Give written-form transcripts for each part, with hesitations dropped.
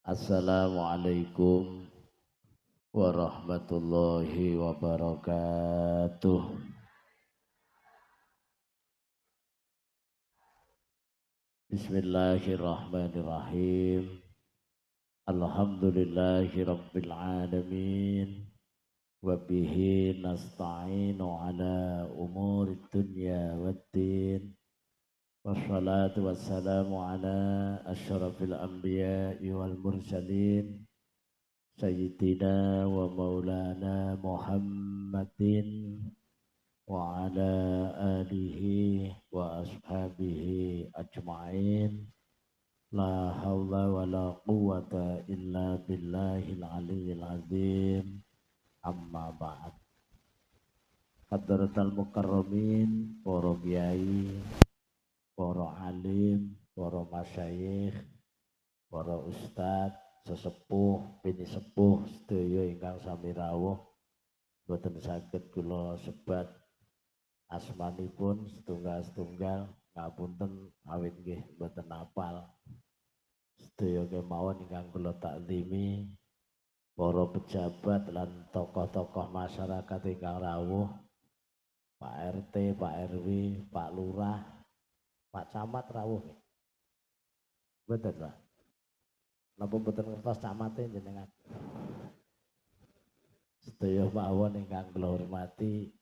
Assalamualaikum warahmatullahi wabarakatuh. Bismillahirrahmanirrahim. Alhamdulillahi rabbil alamin. Wabihi nasta'inu ala umuri dunya waddin. Wassalatu wassalamu ala asyrafil anbiya'i wal mursalin. Sayyidina wa maulana Muhammadin wa ala alihi wa ashabihi ajma'in. La hawla wa la quwata illa billahil aliyyil azim. Amma ba'd. Hadratal mukarramin, para kiai, para alim, para masyayikh, para ustadz, sesepuh, bini sepuh, sedaya ingkang sami rawuh, boten saged kula sebat asmanipun setunggal-setunggal, ngapunten awit nggih boten hafal. Sedaya kemawon ingkang kula takzimi, para pejabat lan tokoh-tokoh masyarakat ingkang rawuh, Pak RT, Pak RW, Pak Lurah, Pak Camat rawuh nggih. Boten, Pak. Napa boten ngertos camate jenengan? Sedaya mawon ingkang kula hormati,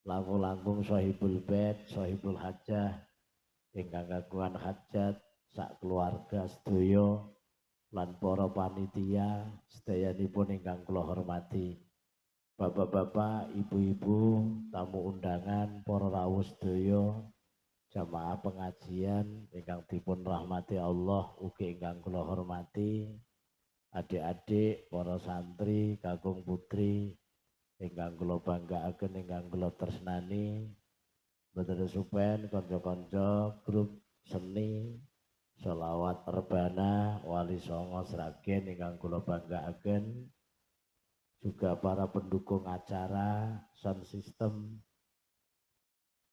langkung-langkung sahibul bait, sahibul hajah, ingkang kagungan hajat, sak keluarga sedaya lan para panitia sedayanipun ingkang kula hormati. Bapak-bapak, ibu-ibu, tamu undangan, para rawuh sedaya, jamaah pengajian ingkang dipun rahmati Allah ugi ingkang kula hormati, adik-adik, para santri, kakung putri ingkang kula banggaaken, ingkang kula tresnani, boten supen kanca-kanca grup seni Sholawat Rebana Wali Songo Sragen ingkang kula banggaaken, juga para pendukung acara sound system.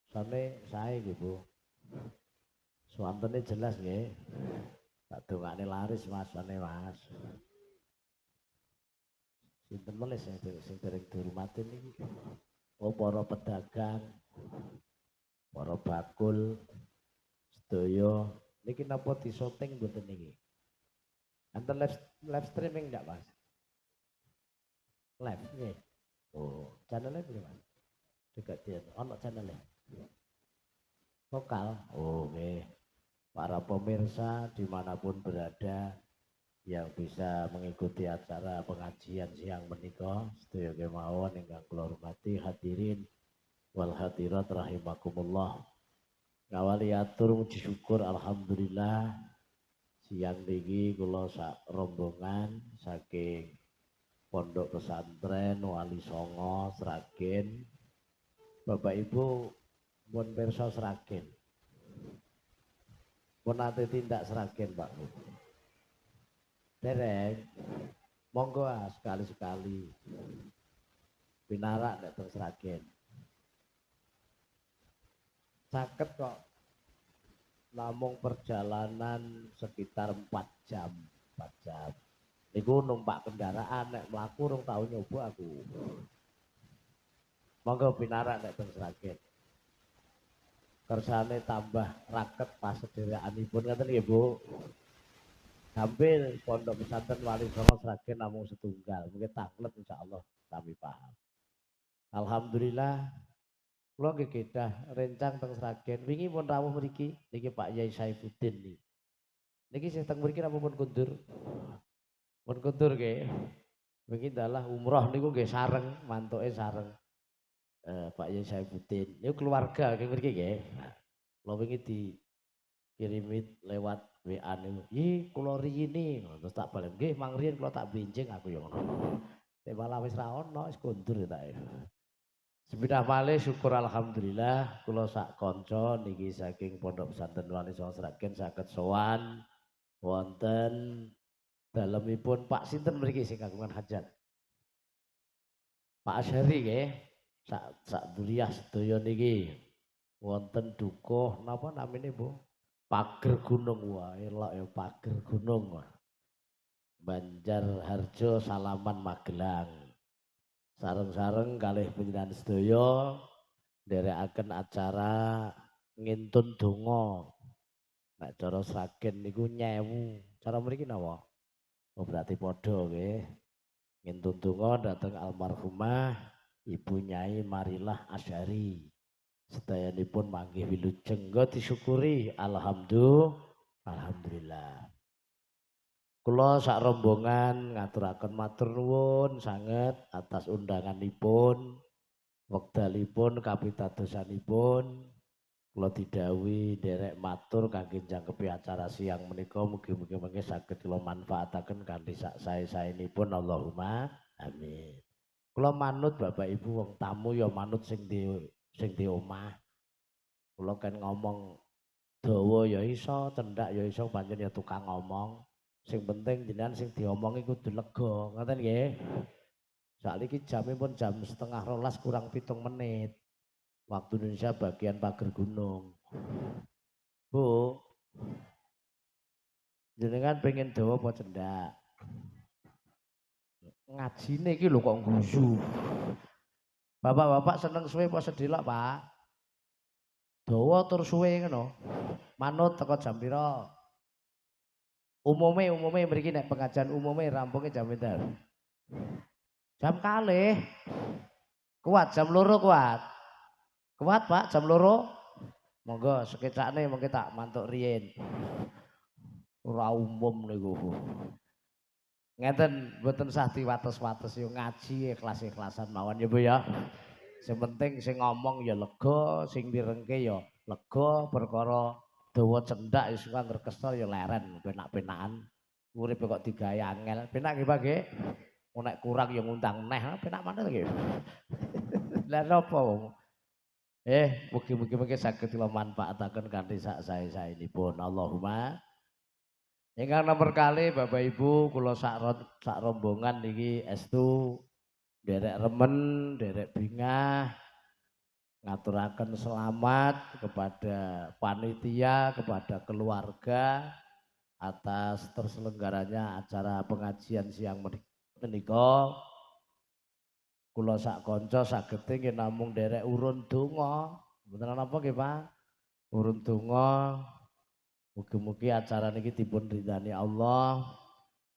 Sone sae nggih Bu. Swantene jelas nggih. Tak dongane laris Mas, sone Mas. Sinten meneh sing dereng dihormati niki? Oh, para pedagang, para bakul, sedaya niki napa disoting mboten niki? Enten live streaming enggak, Mas? Live nggih. Oh, channelnya pilih Mas. Juga dia ono channelnya. Lokal. Oh, nggih. Para pemirsa dimanapun berada yang bisa mengikuti acara pengajian siang menika, sedaya kemawon ingkang kula hormati hadirin wal hadirat rahimakumullah. Ngawali atur muji syukur alhamdulillah siang niki kula sak rombongan saking Pondok Pesantren Wali Songo Sragen. Bapak Ibu pun pirsa Sragen. Pun nate tindak Sragen, Pak. Dereng. Monggo sekali-sekali pinarak nek teng Sragen. Saged kok namung perjalanan sekitar 4 jam. Niku numpak kendaraan nek mlaku rong tau nyoba aku. Monggo pinarak nek teng Sragen. Kersane tambah raket pas sederekanipun ngoten nggih Bu. Hampir Pondok Pesantren Wali Songo Sragen namung setunggal. Mungkin taklet insyaallah sami paham. Alhamdulillah kula nggih kedah rencang teng Sragen. Wingi pun rawuh mriki niki Pak Yai Saifuddin niki. Niki sing teng mriki napa pun kundur? Pun kundur nggih. Wingi dalah umroh niku nggih sareng, mantuke sareng. Pak Yai Saifuddin. Niku keluarga nggih mriki nggih. Kula wingi dikirimi lewat WA niku. "Ih, kula riyini." Terus tak balen, "Nggih, Mang Riyen kula tak benjing aku ya ngono." Nek malah wis ra ono, wis kundur tak. Sepidah malih syukur alhamdulillah kula sak kanca niki saking Pondok Pesantren Wali Songo Sragen saged sowan wonten dalemipun Pak sinten mriki sing kagungan hajat? Pak Asyari nggih. Sak duriyah sedaya niki wonten dukuh napa namine Bu? Pager Gunung. Wah, elok ya Pager Gunung. Banjarharjo Salaman Magelang. Sareng-sareng kalih panjenengan sedaya nderekaken acara ngintun donga. Nek cara Sragen niku nyewu. Cara mriki napa? Oh berarti padha nggih. Ngintun donga dhateng almarhumah Ibu Nyai Marilah Asyari. Sedayanipun manggih wilujeng disyukuri alhamdulillah. Kula sak rombongan ngaturaken matur nuwun sanget atas undanganipun, wekdalipun kapitadosanipun. Kula didhawuhi nderek matur kangge njangkepi acara siang menika mugi-mugi mengke saged kula manfaataken kanthi sak sae-saenipun Allahumma amin. Kula manut Bapak Ibu wong tamu ya manut sing di omah. Kula kan ngomong dawa ya iso, cendak ya iso, pancen ya tukang ngomong. Sing penting jenengan sing diomongi kudu lega, ngoten nggih. Saiki jamipun jam 11:30 kurang 7 menit. Waktu Indonesia bagian pager gunung. Bu, jenengan pengen dawa apa cendak? Ngajine iki lho kok nggusu. Bapak-bapak seneng suwe apa sedilok, Pak? Dawa tur suwe ngono. Manut teko jam pira? Umume mriki nek pengajian umume rampunge jam pinten? Jam kalih. Kuat jam loro kuat. Kuat Pak jam loro. Monggo sekecakne mengke tak mantuk riyin. Ora umum niku. Ngeten mboten sah diwates-wates yo ngaji ikhlas-ikhlasan mawon ya Bu ya. Sing penting sing ngomong ya lega, sing direngke ya lega perkara dawa cendak wis ngrekesno ya leren penak-penakan. Uripe kok digawe angel. Penak nggih Pak nggih. Nek kurang ya ngundang neh, penak maneh nggih. Lah napa wong? Mugi-mugi mengke saged kula manfaataken kanthi sak sae-saenipun. Allahumma. Ingkang nomor kali Bapak Ibu kula sak rombongan niki estu derek remen, derek bingah ngaturaken selamat kepada panitia, kepada keluarga atas terselenggaranya acara pengajian siang menika. Kula sak kanca sagete nggih namung derek urun donga. Mboten napa nggih Pak? Urun donga. Mugi-mugi acara niki dipun ridani Allah.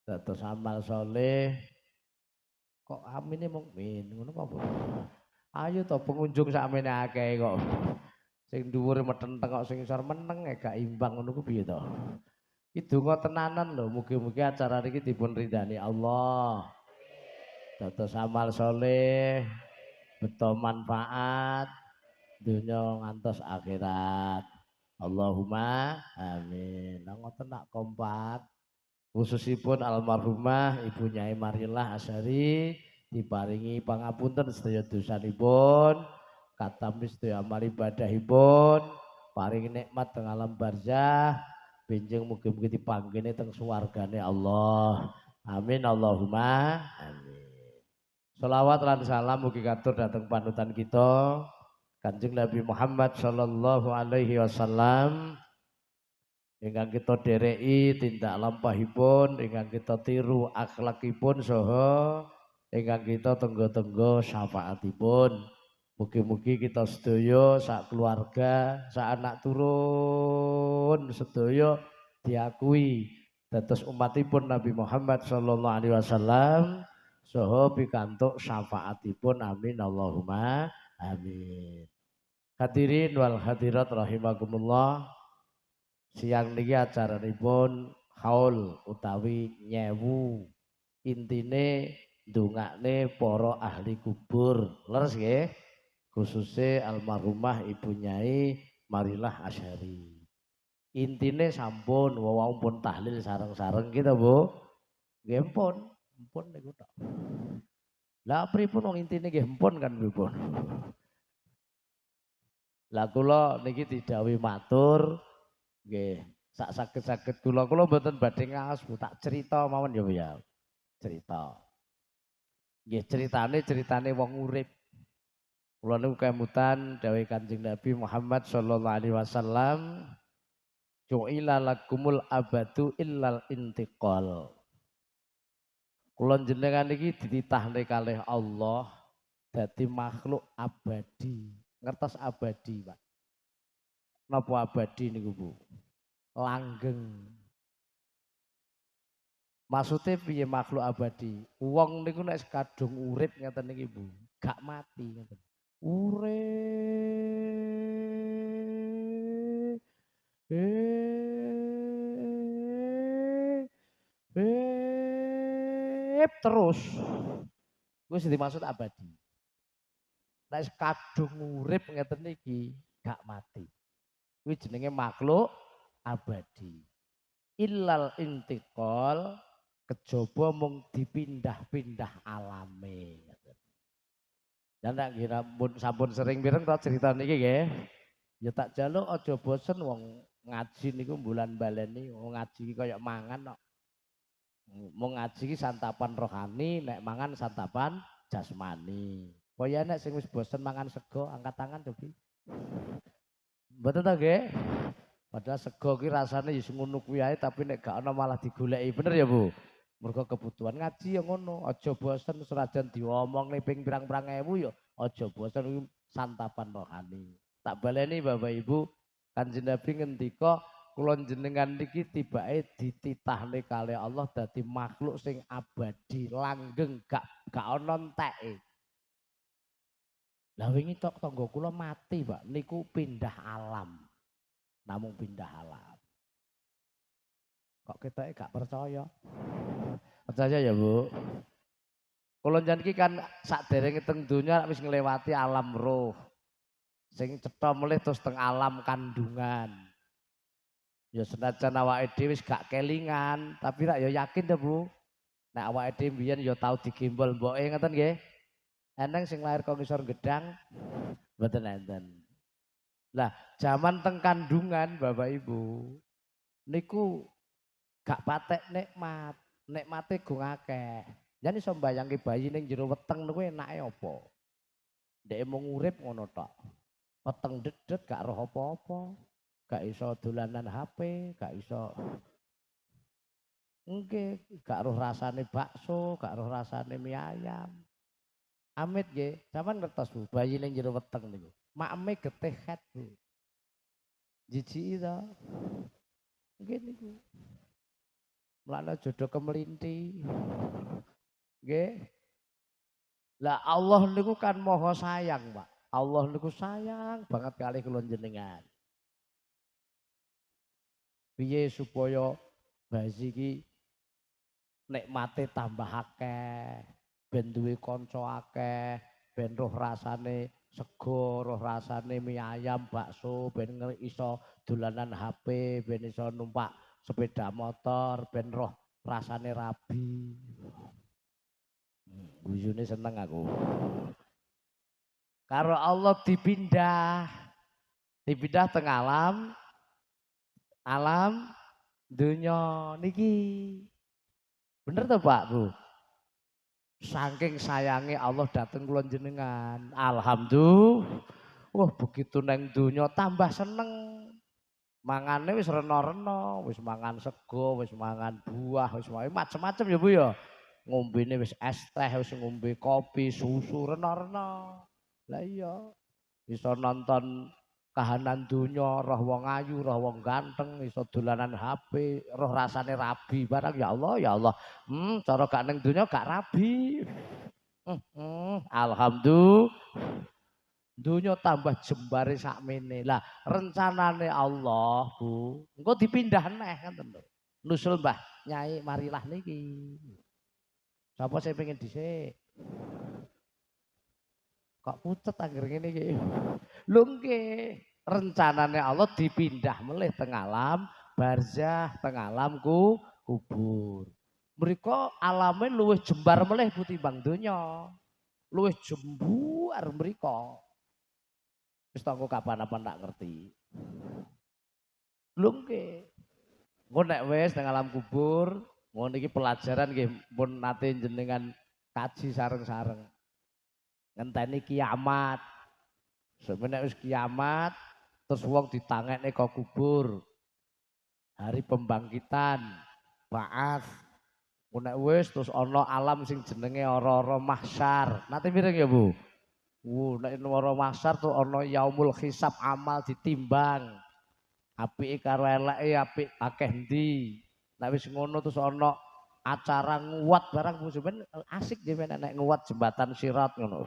Dados amal saleh. Kok amine mukmin ngono apa? Ayo to pengunjung sakmene akeh kok. Sing dhuwur metenteng kok sing isor meneng gak imbang ngono ku piye to? Iki donga tenanan lho, mugi-mugi acara niki dipun ridani Allah. Dados amal saleh, beto manfaat dunya ngantos akhirat. Allahumma amin. Nah ngoten nak kompak. Khususipun almarhumah Ibu Nyai Marilah Asyari diparingi pangapunten sedaya dosanipun, katampi sedaya amal ibadahipun, paringi nikmat teng alam barzah, benjing mugi-mugi dipanggene teng swargane Allah. Amin Allahumma amin. Sholawat lan salam mugi katur dhateng panutan kita Kanjeng Nabi Muhammad sallallahu alaihi wasallam. Ingkang kita dereki tindak lampahipun, ingkang kita tiru akhlakipun saha ingkang kita tenggo-tenggo syafaatipun. Mugi-mugi kita sedaya sak keluarga, sak anak turun sedaya diakui dados umatipun Nabi Muhammad sallallahu alaihi wasallam saha pikantuk syafaatipun. Amin Allahumma amin. Hadirin wal hadirat rahimakumullah. Siang niki acaranipun haul utawi nyewu. Intine ndongakne para ahli kubur. Leres nggih? Khususe almarhumah Ibu Nyai Marilah Asyari. Intine sampun wong pun tahlil sareng-sareng kita, Bu. Nggih pun niku tok. Lah pripun wong intine nggih pun kan pripun. Lah kula niki didhawuhi matur nggih, sak saged-saged kula mboten badhe ngaos Bu, tak cerita mawon ya Bu ya. Cerita. Nggih ceritane wong urip. Kula niku kemutan dawuh Kanjeng Nabi Muhammad sallallahu alaihi wasallam, "Ju'ila lakumul abadu illal intiqal." Kula jenengan iki dititahne kalih Allah dadi makhluk abadi. Ngertos abadi, Pak. Napa abadi niku, Bu? Langgeng. Maksudnya piye makhluk abadi? Wong niku nek kadung urip ngeten niki, Bu, gak mati ngeten. Urip. Terus. Kuwi sing dimaksud abadi. Nek kadung urip ngeten niki gak mati. Kuwi jenenge makhluk abadi. Illal intiqal kejaba mung dipindah-pindah alame. Dan tak kira sampun sering mireng to cerita niki nggih. Ya tak jaluk aja bosen wong ngaji niku bulan baleni wong ngaji iki kaya mangan kok. Mung ngaji iki santapan rohani, nek mangan santapan jasmani. Kaya nek sing wis bosen mangan sego angkat tangan cobi. Mboten to nggih? Padahal sego ki rasane ya ngono kuwi ae tapi nek gak ana malah digoleki. Bener ya, Bu? Mergo kebutuhan ngaji ya ngono, aja bosen senajan diomongne ping pirang-pirang ewu ya aja bosen santapan rohani. Tak baleni Bapak Ibu, Kanjeng Nabi ngendika kula jenengan niki tibake dititahne kalih Allah dadi makhluk sing abadi, langgeng, gak ana enteke. Lah wingi tok tangga kula mati, Pak, niku pindah alam. Namung pindah alam. Kok kita gak percaya? Percaya ya, Bu. Kula niki kan sakderenge teng donya wis nglewati alam roh. Sing cetha melih terus teng alam kandungan. Ya senajan awake dhewe wis gak kelingan, tapi rak ya yakin to, Bu. Nek awake dhewe mbiyen ya tau digimbol mboke ngoten nggih. Eneng sing lahir kok ngisor gedang mboten enten. Lah, zaman teng kandungan Bapak Ibu niku gak patek nikmat, nikmate gung akeh. Jan iso mbayangke bayi ning jero weteng niku enake apa? Ndek mung urip ngono tok. Weteng dedet gak roh apa-apa. Gak iso dolanan HP, gak iso nggih, gak roh rasane bakso, gak roh rasane mie ayam. Amit nggih, sampean ngertos Bu, bayi ning jero weteng niku. Makme getih het, Bu. Jijiki to. Nggih niku. Mulane jodoh kemelinti. Nggih. Lah Allah niku kan maha sayang, Pak. Allah niku sayang banget kali kula jenengan. Piye supaya bayi iki nikmate tambah akeh, ben duwe kanca akeh, ben roh rasane sego, roh rasane mie ayam, bakso, ben iso dolanan HP, ben iso numpak sepeda motor, ben roh rasane rabi. Guyune seneng aku. Karo Allah dipindah teng alam dunya niki. Bener toh Pak, Bu? Saking sayangi Allah dateng kula jenengan. Alhamdulillah. Wah, begitu neng dunya tambah seneng. Mangane wis rena-rena, wis mangan sego, wis mangan buah, wis macem-macem ya Bu ya. Ngombene wis es teh, wis ngombe kopi, susu rena-rena. Lah iya, iso nonton kahanan dunya, roh wong ayu, roh wong ganteng, iso dolanan HP, roh rasane rabi barang ya Allah, ya Allah. Cara gak ning dunya gak rabi. Alhamdulillah. Dunya tambah jembare sakmene. Lah rencanane Allah, Bu, engko dipindah neh ngoten lho. Nusul Mbah Nyai marilah niki. Sapa sing pengen dhisik? Kok pucet angger ngene iki. Lho nggih, rencanane Allah dipindah melih teng alam barzah, teng alam kubur. Mriko alame luwih jembar melih timbang donya. Luwih jembar mriko. Wis tanggo kapan-kapan tak ngerti. Lho nggih. Engko nek wis teng alam kubur, ngono iki pelajaran nggih pun nate jenengan kaji sareng-sareng. Ngenteni kiamat. Sebenarnya wis kiamat, terus wong ditangekne ke kubur. Hari pembangkitan, ba'ats. Nek wis terus ana alam sing jenenge ora-ora mahsyar. Nate mireng ya, Bu? Nek ora mahsyar tuh ana yaumul hisab amal ditimbang. Apike karo eleke apik akeh ndi. Nek wis ngono terus ana acara nguwat barang Bu sampeyan asik dhewe nek nguwat jembatan Sirat ngono.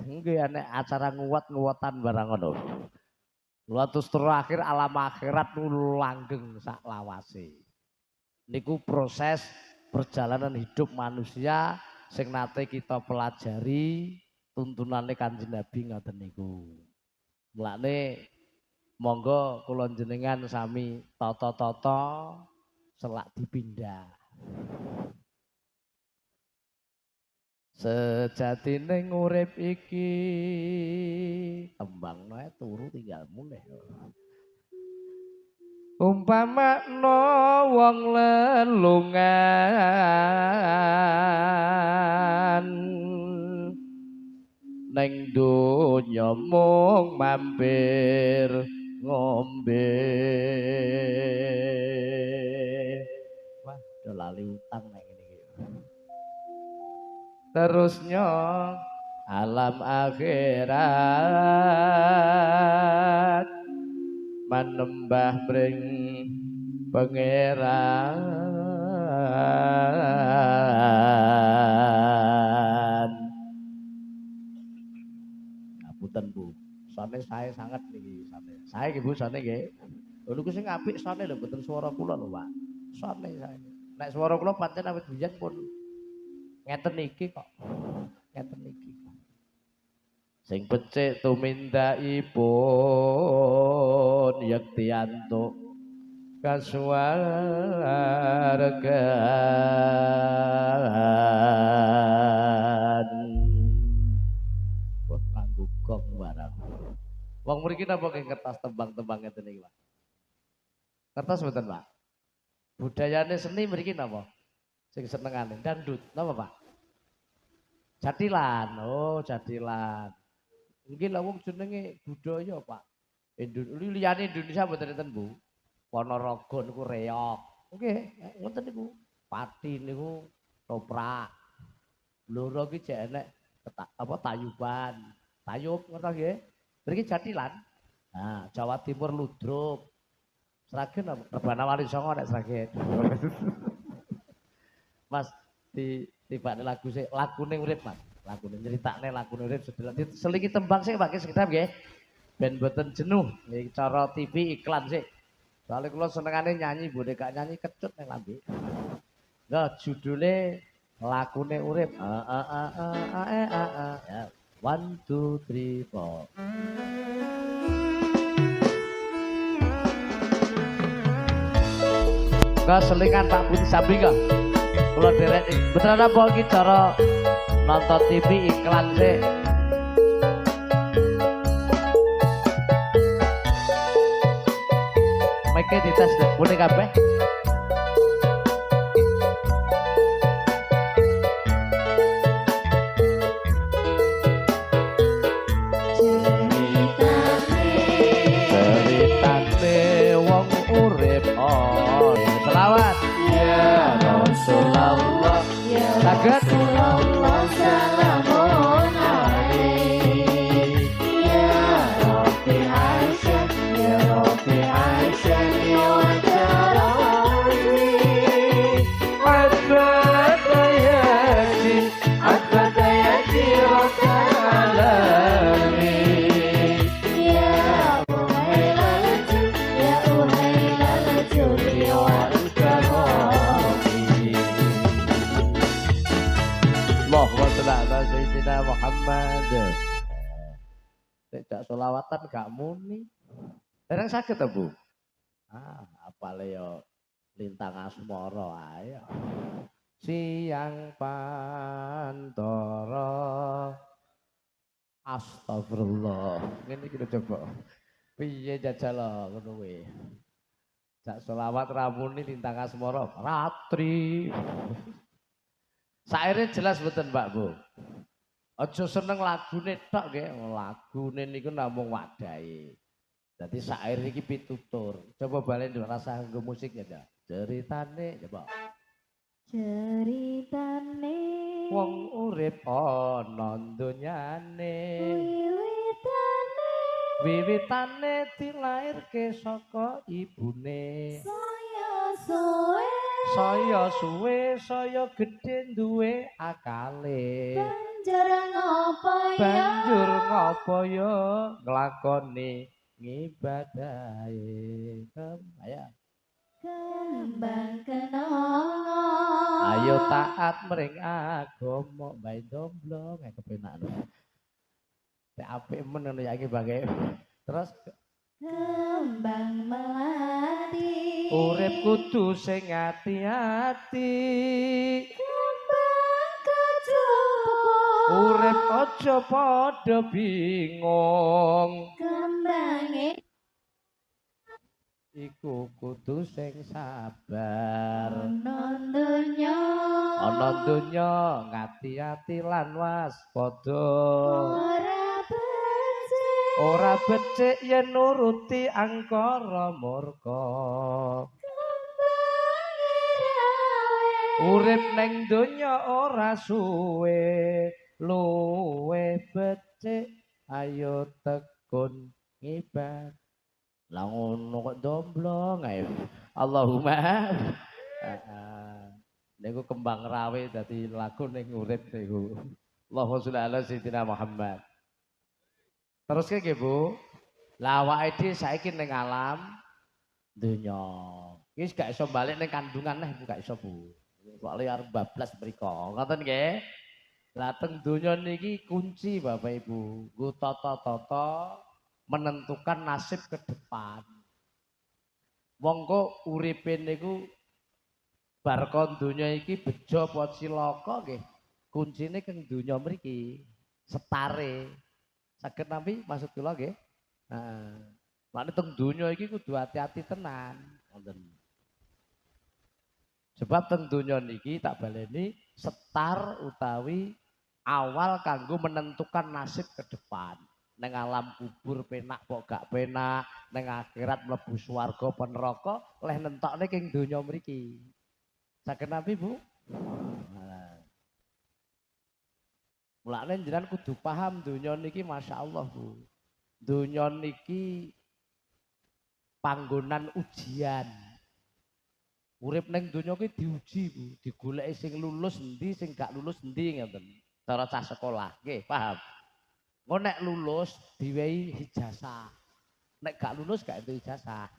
Nggih nek acara nguwat-nguwatan barang ngono. Terus terakhir alam akhirat langgeng sak lawase. Niku proses perjalanan hidup manusia sing nate kita pelajari tuntunane Kanjeng Nabi ngoten niku. Mulane monggo kula jenengan sami tata-tata selak dipindah. Sejatine urip iki tembang ae turu tinggal mulih. Umpamakna wong lelungan ning donya mung mampir ngombe. Wah, do lali utang nek ngene iki. Terusnya alam akhirat manembah mring pangeran. Ngapunten Bu, sone sae sanget niki sone. Sae nggih Bu sone nggih. Lho niku sing apik sone lho mboten swara kula lho Pak. Sone sae. Nek swara kula pancen awit biyen pun ngeten niki kok. Ngeten niki. Sing becik tumindakipun yektiantuk kasuwargan. Wah nganggo gong barang. Wong mriki napa nggih kertas tembang-tembang ngeten iki, Pak? Kertas mboten, Pak? Budayane seni mriki napa? Sing senengane dangdut, napa, Pak? Jatilan. Oh, jatilan. Mungkin lah wong jenenge budaya Pak. Liyane Indonesia mboten enten Bu. Ponorogo niku reog. Nggih, ngoten niku. Pati niku toprak. Blora ki jek enek apa tayuban. Tayub ngoten nggih. Mriki jatilan. Nah, Jawa Timur ludruk. Sragen apa? Rebana Wali Songo nek Sragen. Mas tibane lagu sik lagune urip Mas. Lagune nyeritakne lagune urip selingi tembang sik Pak sekedap nggih. Ben mboten jenuh nggih cara TV iklan sik. Soale kula senengane nyanyi boneka nyanyi kecut ning lambe. Nah judule lagune urip. Ya. 1 2 3 4. Ka selingan Pak Budi Sabri kok. Kula derek beneran apa iki cara nonton TV iklan sih. Make dites boleh kabeh. Ceritane wong urip selawat ya Rasulullah ya Rasulullah salamun alaik ya Rabbi Aisyah ya Rabbi Aisyah ya wajarani Abadayati Rabbal alamin ya Uhailalatu ya Uhailalatu ya Allahumma sholli ala sayyidina Muhammad. Tidak sholawatan gak muni. Dereng saged ta, Bu? Apale yo lintang asmara ae. Siang pantara. Astagfirullah. Ngene iki coba. Piye jajal ngono kuwi. Jak sholawat ra muni lintang asmara ratri. Saire jelas mboten Mbak Bu. Aja seneng lagune tok nggih, lagune niku namung wadahe. Dadi sair iki pitutur. Coba balen rasa nggo musik ya, Dak. Ceritane coba. Ceritane Wong urip ana donyane. Wiwitane dilairke saka ibune. Saya suwe saya gedhe duwe akale. Banjur ngapa ya nglakoni ngibadahe. Ayo. Kembang kenanga. Ayo taat mring agama bae domblong kepenak. Nek apik men ngono ya iki Bang. Terus Kembang melati. urip kudu sing ati-ati. Kembang kecupo. Urip aja padha bingung. Kembange Iku kudu sing sabar. Ana donya ngati-ati lan waspada. Ora becik yen nuruti angkara murka. Urip ning donya ora suwe, luwe becik ayo tekun ngibadah. Lah ngono kok domblong ae. Allahumma. Niku kembang rawe dadi lagu ning urip niku. Allahumma sholli ala sayyidina Muhammad. Terus nggih Bu. Lah awake dhewe saiki ning alam donya. Wis gak iso balik ning kandungan neh gak iso Bu. Soale arep bablas mriko. Ngoten nggih. Lah teng donya niki kunci Bapak Ibu. Nggo tata-tata menentukan nasib ke depan. Wong kok uripe niku bar kon donya iki bejo apa cilaka nggih. Kuncine keng donya mriki. Setare. Saged nampi maksud kula nggih. Heeh. Makane teng donya iki kudu hati-hati tenan. Ngoten. Sebab teng donya niki tak baleni setar utawi awal kanggo menentukan nasib ke depan. Neng alam kubur penak kok gak penak, neng akhirat mlebu swarga apa neraka, leh nentokne king donya mriki. Saged nampi Bu? Mulane jenengan kudu paham donya niki masyaallah Bu. Donya niki panggonan ujian. Urip ning donya ki diuji Bu, digoleki sing lulus endi, sing gak lulus endi ngoten. Cara cah sekolah, nggih, paham? Engko nek lulus diwehi ijazah. Nek gak lulus gak entuk ijazah.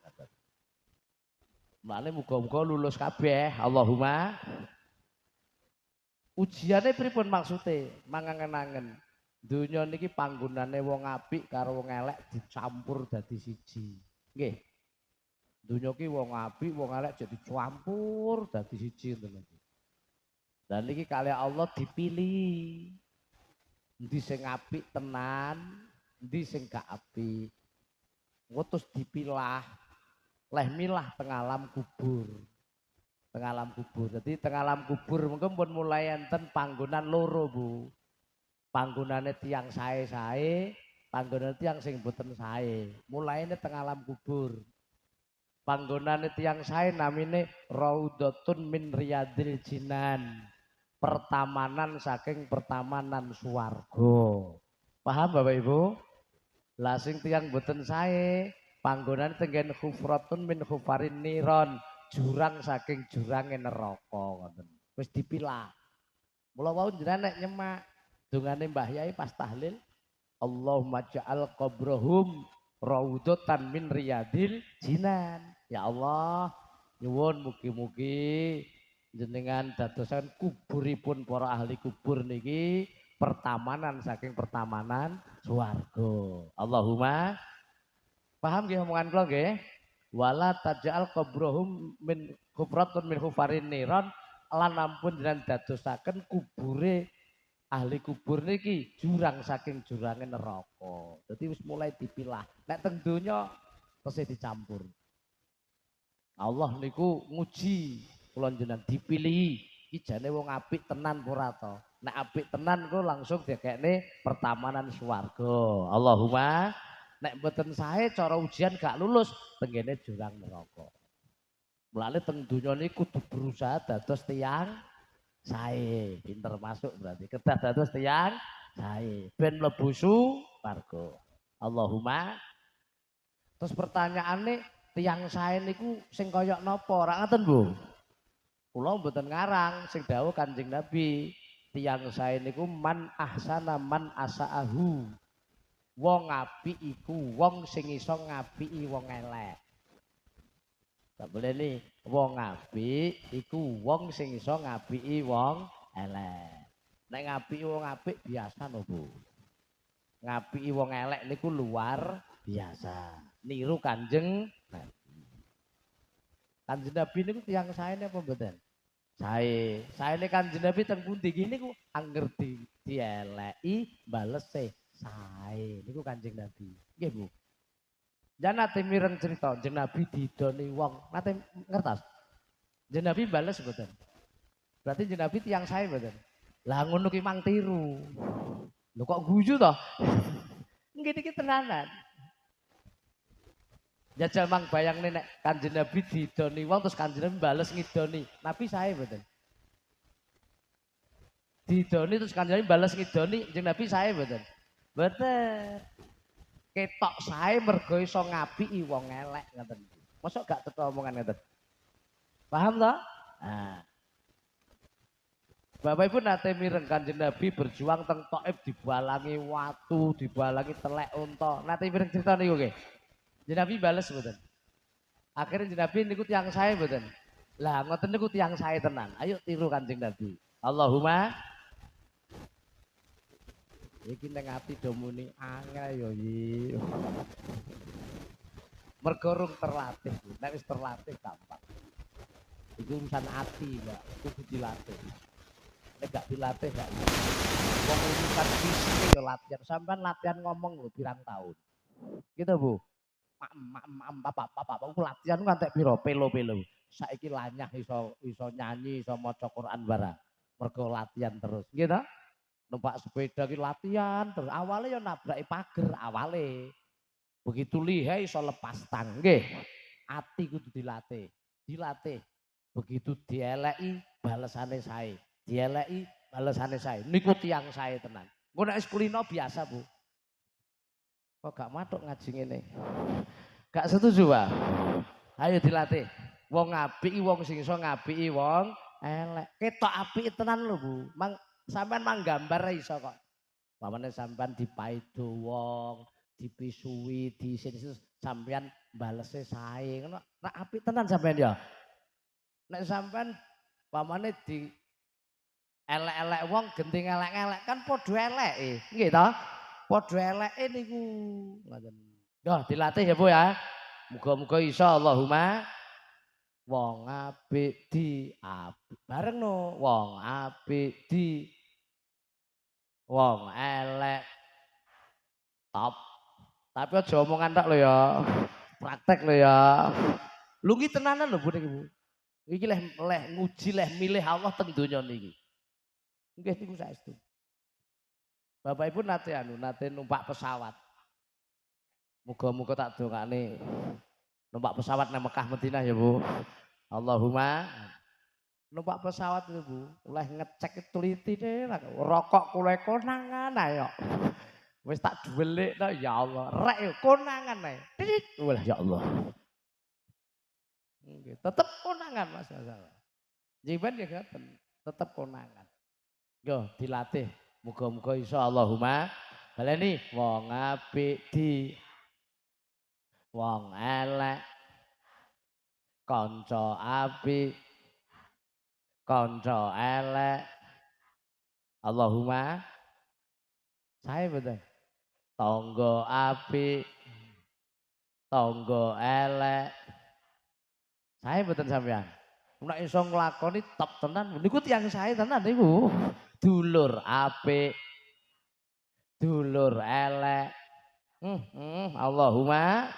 Mulane muga-muga lulus kabeh. Allahumma. Ujiane pripun maksude? Mangangen-angen. Donya niki panggonane wong apik karo wong elek dicampur dadi siji. Nggih. Donya ki wong apik, wong elek jadi dicampur dadi siji ngoten. Dan niki kali Allah dipilih. Endi sing apik tenan, endi sing gak apik. Ngutus dipilah, leh milah teng alam kubur. Teng alam kubur. Jadi teng alam kubur mungkin pun mulai enten panggonan loro Bu. Panggonane tiang sae-sae, panggonane tiang sing boten sae. Mulaine teng alam kubur. Panggonane tiang sae namine Raudhatun min Riyadil Jinan. Pertamanan saking pertamanan swarga. Paham Bapak Ibu? Lah sing tiyang boten sae, panggonane tenggen Khufratun min Khufarin Niron, jurang saking jurange neraka ngoten. Wis dipilah. Mula wau jenengan nek nyemak dongane Mbah Yai pas tahlil, Allahumma ja'al qabrahum raudhatan min riyadil jinan. Ya Allah, nyuwun mugi-mugi jenengan dadosan kuburipun para ahli kubur niki pertamanan saking pertamanan swarga. Allahumma. Paham nggih omongan kula nggih? Wala taj'al qabrahum min khufratun min khufarin niran, lan ampun jenengan dadosaken kubure ahli kubur niki jurang saking jurange neraka. Dadi wis mulai dipilah. Nek teng donya tesih dicampur. Allah niku nguji kula jenengan dipilih iki jane wong apik tenan ora to. Nek apik tenan ku langsung dikekne pertamanan swarga. Allahumma. Nek mboten sae cara ujian gak lulus tenggene jurang neraka. Mulane teng donya niku kudu berusaha dados tiyang sae, pinter masuk berarti. Kedah dados tiyang sae, ben mlebu warga. Allahumma. Terus pertanyaane tiyang sae niku sing kaya napa? Ora ngoten, Bu? Kula mboten ngarang sing dawuh Kanjeng Nabi. Tiyang sae niku man ahsana man asaahu. Wong apik iku wong sing iso ngapiki wong elek. Tak boleh nih, wong apik iku wong sing iso ngapiki wong elek. Nek ngapiki wong apik biasa no, Bu. Ngapiki wong elek niku luar biasa. Niru Kanjeng Nabi. Kanjeng Nabi niku tiyang sae napa mboten? Sae. Saene Kanjeng Nabi teng pundi gini ku angger dieleki balese sae. Niku Kanjeng Nabi. Nggih, Bu. Jangan nate mireng cerita, Kanjeng Nabi didoni wong, nate ngertos. Kanjeng Nabi bales mboten. Berarti Kanjeng Nabi tiyang sae mboten. Lah ngono ki mang tiru. Lho kok guyu to? Nggih niki tenanan. Jajal mang bayang nek Kanjeng Nabi didoni wong terus Kanjeng Nabi bales ngidoni. Nabi sae mboten. Didoni terus Kanjeng Nabi bales ngidoni, Kanjeng Nabi sae mboten. Mboten. Ketok sae mergo iso ngapiki wong elek ngoten. Mosok gak teko omongan ngoten. Paham to? Nah. Bapak Ibu nate mireng Kanjeng Nabi berjuang teng Thaif dibalangi watu, dibalangi telek unta. Nate mireng cerita niku nggih. Kanjeng Nabi bales mboten. Akhirnya Kanjeng Nabi niku tiyang sae mboten. Lah ngoten niku tiyang sae tenan. Ayo tiru Kanjeng Nabi. Allahumma iki ning ati do muni angel yo iki. Mergo rung terlatih. Nek wis terlatih gampang. Iku urusan ati, Mbak. Kudu dilatih. Nek gak dilatih gak. Wong urusan fisik yo latihan. Sampeyan latihan ngomong lho pirang tahun. Gitu, Bu. Papa aku latihan ngantek piro pelo-pelo. Saiki lanyah iso nyanyi, iso maca Quran barang. Mergo latihan terus. Gitu. Numpak sepeda ki latihan terus awale ya nabraki pager awale. Begitu lihai iso lepas tang nggih. Ati kudu dilatih. Dilatih. Begitu dieleki balesane sae. Dieleki balesane sae. Niku tiyang sae tenan. Engko nek kulino biasa, Bu. Kok gak matuk ngaji ngene. Gak setuju, Pak? Ayo dilatih. Wong apik wong sing iso ngapiki wong elek. Ketok apik tenan lho, Bu. Sampean manggambar iso kok. Pamane sampean dipaido wong, dipisui, disin sampean balese sae. Ngono nek apik tenan sampean ya. Nek sampean pamane di elek-elek wong genting elek-elek kan padha eleke. Nggih to? Padha eleke niku. Ngoten. Yo dilatih ya, Bu ya. Muga-muga iso Allahumma wong apik di apik. Bareng no, wong apik di wong elek top. Tapi aja omongan tok lho ya. Praktek lho ya. Lu ki tenanan lho Bu niki Bu. Iki leh nguji leh milih Allah teng donya niki. Nggih niku saestu. Bapak Ibu nate numpak pesawat. Muga-muga tak dongane numpak pesawat nang Mekah Madinah ya Bu. Allahumma numpak pesawat itu Bu, oleh ngecek teliti deh, rokok kule konangan ayo, wis tak duwelik to ya Allah, rek konangan ae, wah ya Allah, tetep konangan Mas masalah, jiban ya kan, tetep konangan, yo dilatih, muga-muga iso Allahumma, baleni wong apik di, wong elek, kanca apik. Kanca elek Allahumma sae betul tangga apik tangga elek sae mboten sampean nek iso nglakoni top tenan niku tiyang sae tenan niku dulur apik dulur elek Allahumma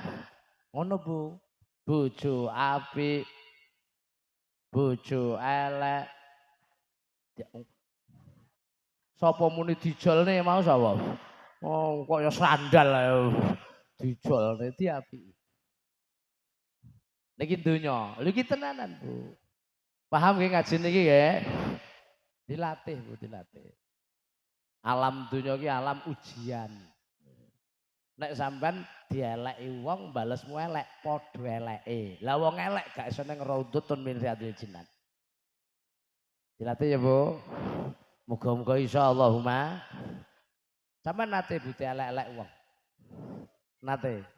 ngono Bu bojo apik bojo elek sapa muni dijolne mau sapa oh kok ya sandal ae dijolne diapiki Niki donya. Lho iki tenanan, Bu. Paham nggih ngaji niki nggih? Dilatih, Bu, dilatih. Alam donya iki alam ujian. Nek sampean dieleki wong balesmu elek padha eleke. Lah wong elek gak iso ning raudhatun min riyadil jinnat. Dilatih ya, Bu. Muga-muga insyaallah. Sampeyan nate Bu elek-elek wong. Nate.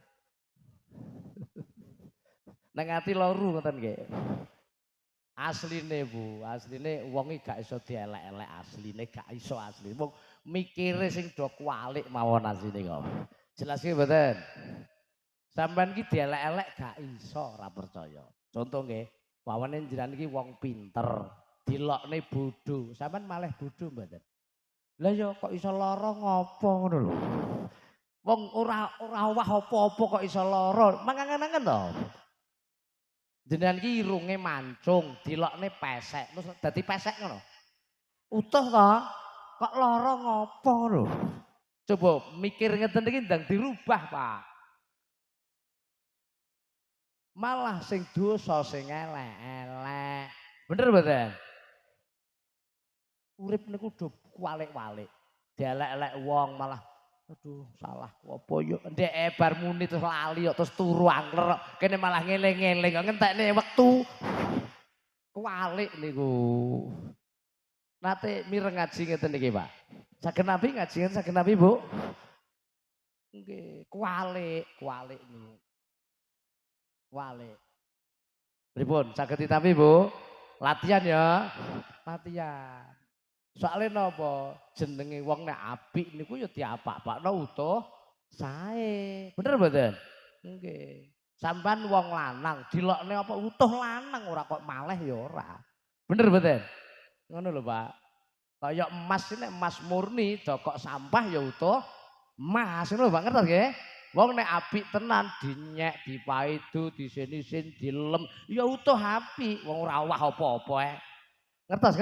Nang ati loru ngoten nggih. Asline Bu, asline wong iki gak iso dielek-elek asline gak iso asli. Wong mikire sing do kualik mawon asline kok. Jelas nggih mboten? Sampeyan iki dielek-elek gak iso ora percaya. Contoh nggih, pawane jenengan iki wong pinter, dilokne bodho, sampeyan malih bodho mboten? Lah ya kok iso lara ngopo ngono lho. Wong ora wah apa-apa kok iso lara. Mangangen-angen to. Jenengan iki irunge mancung, dilokne pesek, terus dadi pesek ngono. Utuh to? Kok lara ngopo lho. Coba mikir ngeten iki ndang dirubah, Pak. Malah sing dosa sing elek-elek. Bener mboten? Urip niku do kualik-walik. Dielek-elek wong malah aduh salah apa yo ndek bar muni terus lali kok terus turu angler kene malah ngeling-eling kok ngentekne wektu. Kualik niku. Nate mireng ngaji ngeten iki, Pak. Saged Nabi ngaji ngeten saged Nabi, Bu. Nggih, kualik niku. Kualik. Pripun? Saged ditampi, Bu? Latihan ya. Latihan. Soalnya napa? Jenenge wong nek apik niku ya diapak-apakno utuh sae. Bener mboten? Nggih. Sampeyan wong lanang dilokne apa utuh lanang ora kok maleh ya ora. Bener mboten? Ngono lho, Pak. Kaya emas ini emas murni dokok sampah ya utuh emas ngono lho, Pak, ngerti nggih? Wong nek apik tenan dinyek, dipaidu, disenisin, dilem ya utuh apik, wong ora wah apa-apa ae. Ngertos?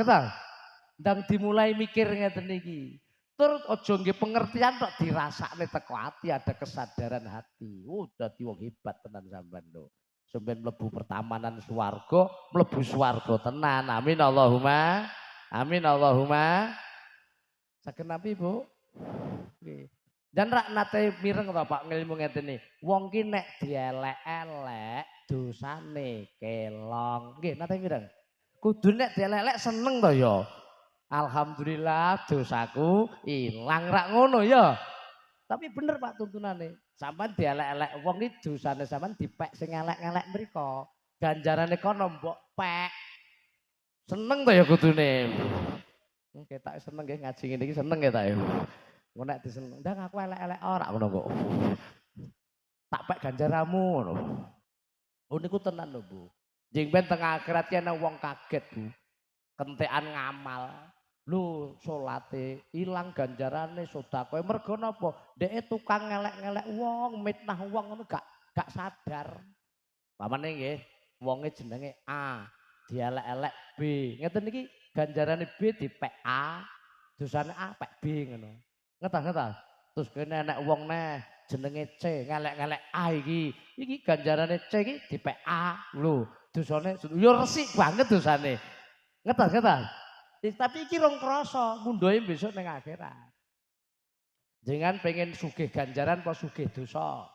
Ndang dimulai mikir ngeten iki. Tur aja nggih pengertian tok dirasakne teko ati, ada kesadaran hati. Oh, dadi wong hebat tenan sampean lho. Sampeyan mlebu pertamanan swarga, mlebu swarga tenan. Amin Allahumma. Amin Allahumma. Saged nabi, Bu? Nggih. Dan rak nate mireng to Pak ngilmu ngeten iki. Wong ki nek dielek-elek dosane kelong. Nggih, nate mireng. Kudu nek dielek-elek seneng to ya. Alhamdulillah dosaku ilang rak ngono ya. Tapi bener Pak tuntunane. Sampeyan dielek-elek wong iki dosane sampeyan dipek sing elek-elek mriko. Ganjarane kono mbok pek. Seneng to ya kudune. Ketak seneng nggih ngaji ngene iki seneng ya tak ya. Engko nek diseneng, "Ndang aku elek-elek ora ngono kok." Tak pek ganjaramu ngono. Oh niku tenan lho, Bu. Jeng ben teng akhirat ki ana wong kaget, Bu. Kentekan ngamal. Lho salate ilang ganjarane sedekah mergo napa? Dheke tukang ngelek-ngelek wong, mitnah wong ngono gak sadar. Pamane nggih, wonge jenenge A, dielek-elek B. Ngeten iki ganjarane B dipek A, dosane A pek B ngono. Ngetah. Terus kene enek wong neh jenenge C, ngelek-ngelek A iki. Iki ganjarane C iki dipek A. Lho, dosane yo resik banget dosane. Ngetah. Tapi iki rong krasa, mundohe besok ning akhirat. Jenengan pengen sugih ganjaran apa sugih dosa?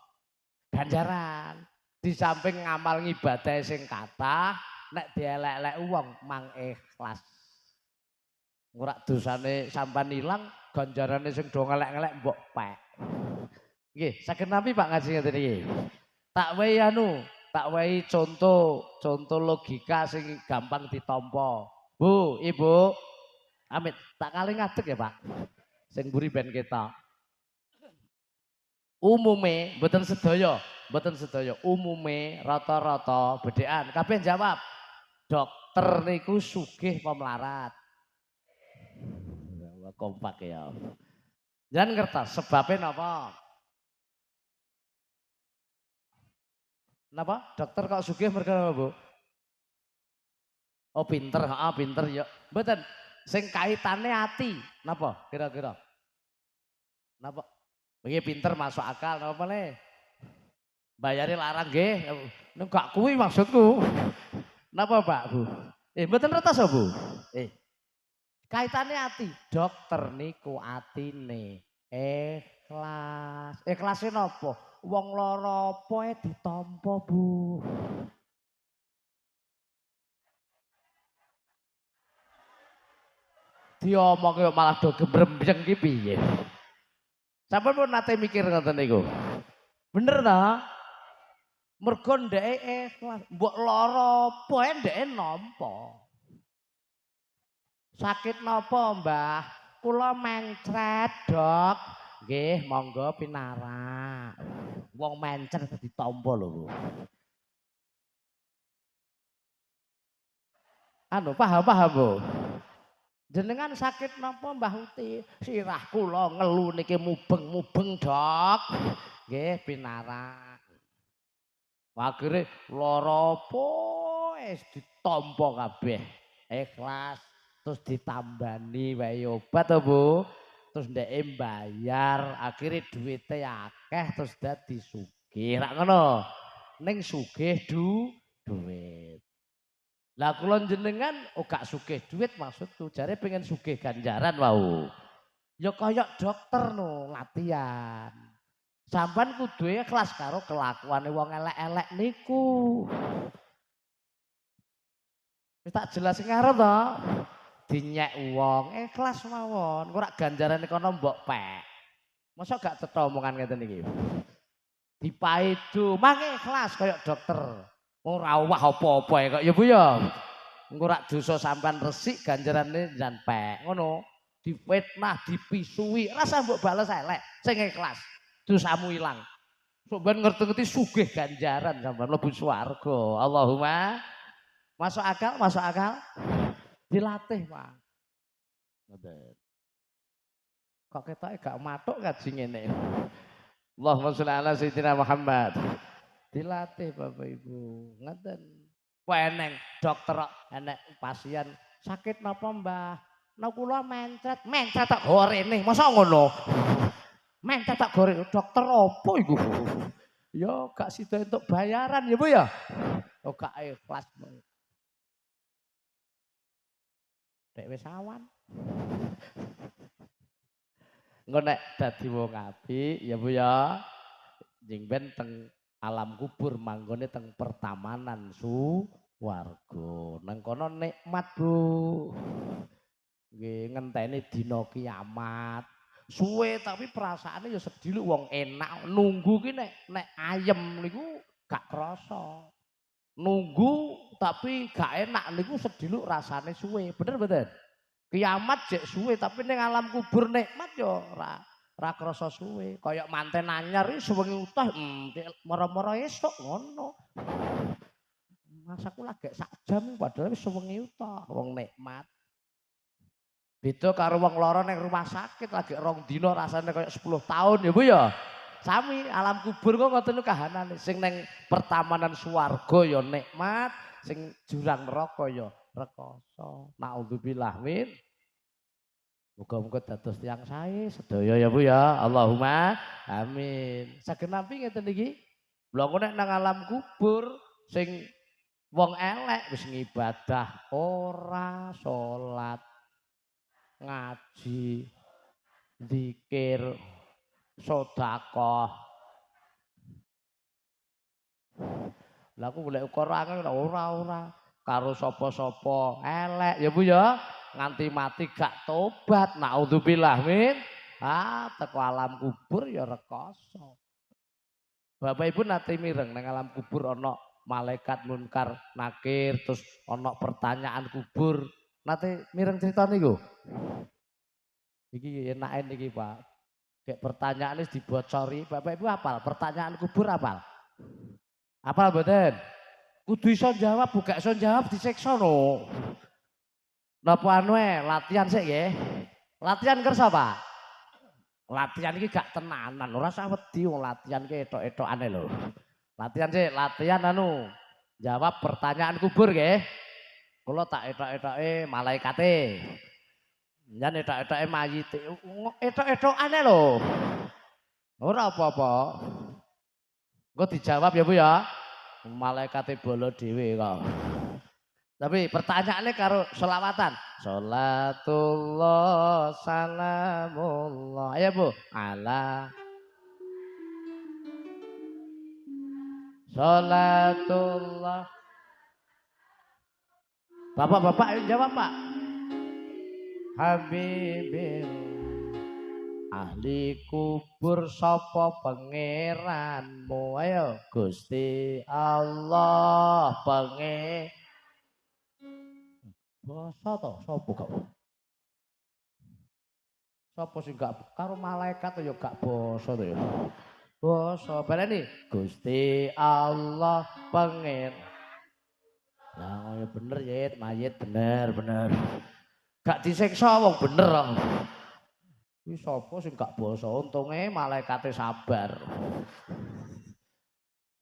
Ganjaran. Di samping ngamal ngibadah sing kathah, nek dielek-elek wong mang ikhlas. Ora dosane sampean ilang, ganjarane sing do ngelek-ngelek mbok pek. Nggih, saged nampi Pak ngaji ngeten iki. Tak wehi contoh logika sing gampang ditampa. Bu, Ibu, amit tak kali ngadeg ya Pak. Sing mburi ben ketok. Umume mboten sedaya, umume rata-rata bedhekan. Kabeh jawab. Dokter niku sugih apa melarat? Kompak ya. Jangan ngertos sebabnya napa? Napa? Dokter kok sugih mergo napa, Bu? Oh pinter, pinter ya. Mboten sing kaitane ati. Napa kira-kira? Napa? Iki pinter masuk akal napa meneh? Bayare larang nggih. Nek gak kuwi maksudku. Napa Pak, Bu? Mboten retas Bu? Eh, kaitane ati. Dokter niku atine ikhlas. Ikhlase napa? Wong lara apa ditampa, Bu. Diomong kok malah do gembremjeng ki piye? Sampun pun nate mikir ngoten niku. Bener ta? Mergo ndeke ikhlas, mbok lara apa ndeke nampa. Sakit napa, Mbah? Kula mencret, Dok. Nggih, monggo pinarak. Wong mencret ditampa lho. Paham, Bu. Jenengan sakit napa Mbah Uti? Sirah kula ngelu niki mubeng-mubeng, Dok. Nggih, pinarak. Akhire lara apa wis ditampa kabeh. Ikhlas terus ditambani wae obat to, Bu. Terus ndeke mbayar, akhire duwite akeh terus dadi sugih. Rak ngono. Ning sugih duwit. Lah kula jenengan gak sugih duit maksudku, jare pengen sugih ganjaran wau. Ya kaya dokter no latihan. Sampan kudu ikhlas karo kelakuane wong elek-elek niku. Wis tak jelas ngarep to. Dinyek wong ikhlas mawon, ora ganjarane kono mbok pek. Masa gak cetha omongan ngeten iki. Dipaidu, mangke ikhlas kaya dokter. Ora wah apa-apa ya kok ya Bu ya. Engko rak dosa sampean resik ganjarane jan pek. Ngono. Difitnah, dipisui, rasa mbok bales elek, sing ikhlas. Dosamu ilang. Sok ben ngerti-ngerti sugih ganjaran sampean mlebu swarga. Allahumma masuk akal, masuk akal. Dilatih, Pak. Ngoten. Kok ketoke gak matuk kaji ngene. Allahumma sholli ala sayyidina Muhammad. Dilatih Bapak Ibu, ngeten. Weneng dokter enek pasien sakit napa Mbah? Nek kula mencret tak gorene, masa ngono? Mencret tak gorene dokter apa iku? Ya gak sida entuk bayaran ya Bu ya. Oh gak ikhlas. Dek wis awan. Engko nek dadi wong apik ya Bu ya. Jeng ben teng alam kubur manggone teng pertamanan warga. Nang kono nikmat, Bu. Nggih ngenteni dina kiamat. Suwe tapi perasaane ya sedih wong enak nunggu ki nek ayem niku gak krasa. Nunggu tapi gak enak niku sedih rasane suwe. Bener mboten? Kiamat jek suwe tapi ning alam kubur nikmat ya ora krasa suwe. Kaya manten anyar iki suwengi utah mara-mara esuk ngono. Masaku lagi sak jam padahal wis suwengi utah wong nikmat. Beda karo wong lara ning rumah sakit lagi 2 dina rasane kaya 10 tahun ya Bu ya. Sami alam kubur kok ngoten kahanane sing ning pertamanan swarga ya nikmat, sing jurang neraka ya rekoso. Naudzubillah min. Muga-muga dados tiyang sae sedaya ya Bu ya. Allahumma amin. Saged nampi ngeten iki. Lha nek nang alam kubur sing wong elek wis ngibadah ora salat ngaji, zikir, sedekah. Lah aku golek ukara ora karo sapa-sapa elek ya Bu ya. Nganti mati gak tobat. Naudzubillah min. Teko alam kubur ya rekoso. Bapak Ibu nate mireng nang alam kubur ana malaikat munkar nakir terus ana pertanyaan kubur. Nate mireng cerita niku. Iki enake niki Pak. Kayak pertanyaan ini dibocori, Bapak Ibu hafal? Pertanyaan kubur hafal? Hafal mboten? Kudu iso jawab, bukan iso jawab disiksa no. Napa anu latihan sik nggih. Latihan kersa Pak. Latihan iki gak tenanan, ora usah wedi wong latihan ki etok-etokane lho. Latihan sik, latihan anu. Jawab pertanyaan kubur nggih. Kula tak etok-etoke malaikate. Nyan etok-etoke mayite. Etok-etokane lho. Ora apa-apa. Engko dijawab ya Bu ya. Malaikate bolo dhewe kok. Tapi pertanyaannya karo selawatan. Salatullah salamullah. Ayo Bu. Ala salatullah. Bapak-bapak ayo jawab Pak. Habibil ahli kubur sapa pangeranmu. Ayo Gusti Allah basa to sapa gak? Sapa sing gak karo malaikat ya gak basa to ya. Basa baleni Gusti Allah Lah ya bener Yit, mayit bener. Gak disiksa wong bener kok. Kuwi sapa sing gak basa untunge malaikate sabar.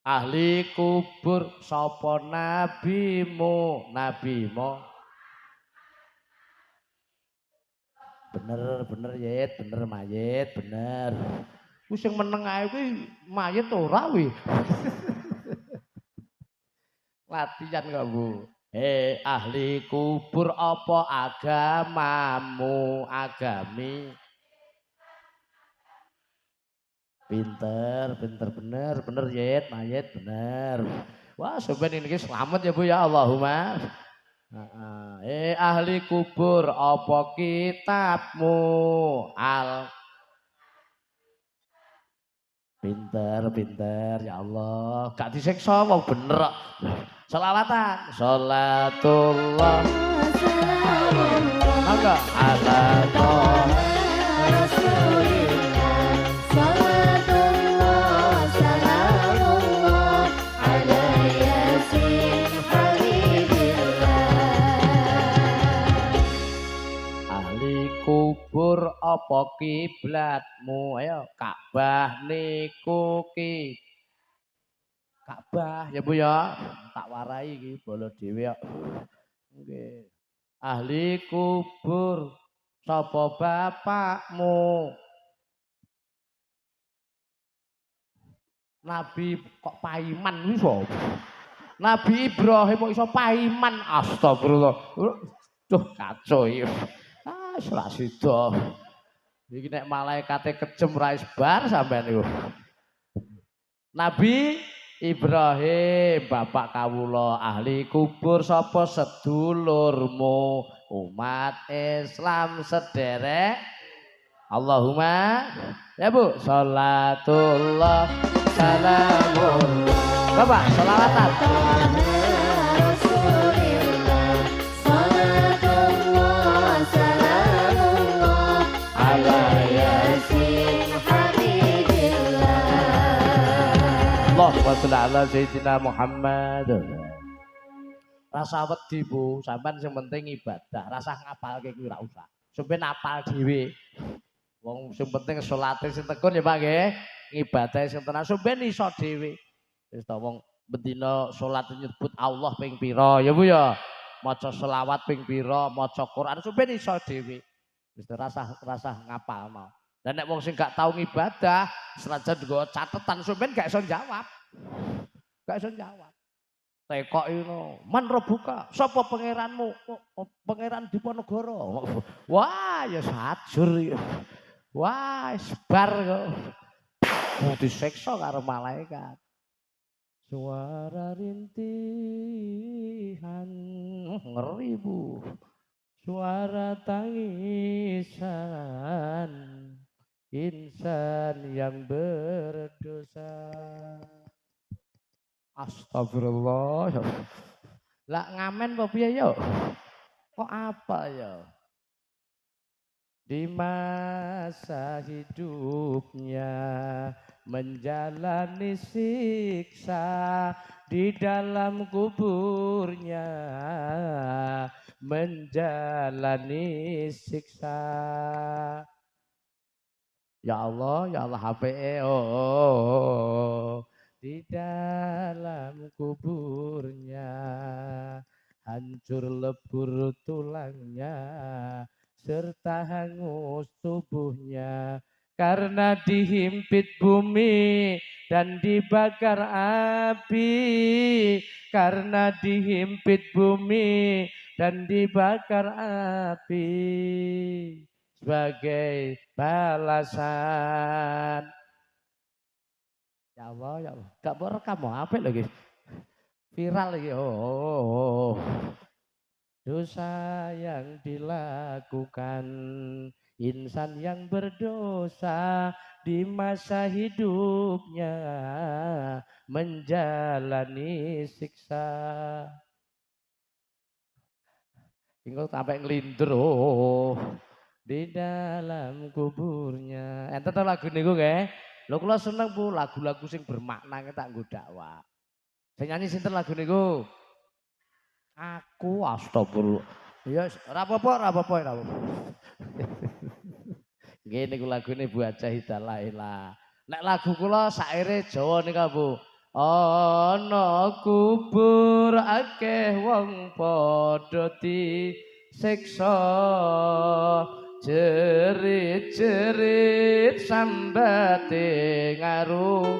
Ahli kubur sapa nabimu bener Yit, bener mayit bener. Ku sing meneng ae kuwi mayit ora kuwi. Latihan kok Bu. Ahli kubur apa agamamu agami? Pinter bener Yit, mayit bener. Wah sampeyan ini selamat ya Bu ya Allahumma. Ahli kubur apa kitabmu Pinter ya Allah. Gak disiksa wong bener kok. Sholawatan. Sholatullah. Mangga ala kubur apa kiblatmu ayo Ka'bah niku ki Ka'bah ya Bu ya tak warai iki bolo dhewe kok nggih ahli kubur sapa bapakmu Nabi kok Paiman kuwi sapa Nabi Ibrahim kok iso Paiman astagfirullah duh kacau iki ora sida. Iki nek malaikate kejem ra isbar sampean niku. Nabi Ibrahim bapak kawula ahli kubur sapa sedulurmu umat Islam sederek Allahumma ya Bu salatullah salamullah Bapak selawatan Allahumma sholli ala sayyidina Muhammad. Rasa wedi Bu, sampean sing penting ibadah, rasa ngapalke kuwi ora usah. Sampeyan apal dhewe. Wong sing penting salate sing tekun ya Pak nggih. Ngibadahe sing tenan sampeyan iso dhewe. Wis ta wong bendina salat nyebut Allah ping pira ya Bu ya. Maca selawat ping pira, maca Quran sampeyan iso dhewe. Wis rasa ngapal mau. Lah nek wong sing gak tau ngibadah, senajan nggo catetan sampeyan gak iso jawab. Gak iso jawab. Tekok ngono, man rebuka, sapa pangeranmu? Pangeran Diponegoro. Wah, ya sajur iki. Wah, sebar kok. Disiksa karo malaikat. Suara rintihan ngeri Bu. Suara tangisan insan yang berdosa. Astagfirullah. Lah ngamen apa piye yo? Kok apa ya? Di masa hidupnya menjalani siksa di dalam kuburnya menjalani siksa. Ya Allah HPE di dalam kuburnya hancur lebur tulangnya serta hangus tubuhnya karena dihimpit bumi dan dibakar api, karena dihimpit bumi dan dibakar api sebagai balasan. Ya Allah, ya Allah. Gak mau rekam mau apa lagi? Viral lagi. Oh. Dosa yang dilakukan insan yang berdosa di masa hidupnya menjalani siksa. Tinggal sampai ngelindur di dalam kuburnya. Enten ta lagu niku nggih? Lho kula seneng Bu lagu-lagu sing bermakna tak nggo dakwah. Sing nyanyi sinten lagu niku? Aku astagfirullah. Ya ora apa-apa, ora apa-apa, ora apa-apa. Nggih niku lagune Bu Hajah Hidayah Ilah. Nek lagu kula saire Jawa nika Bu. Ana kubur akeh wong padha disiksa, jerit-jerit sambate ngaruh,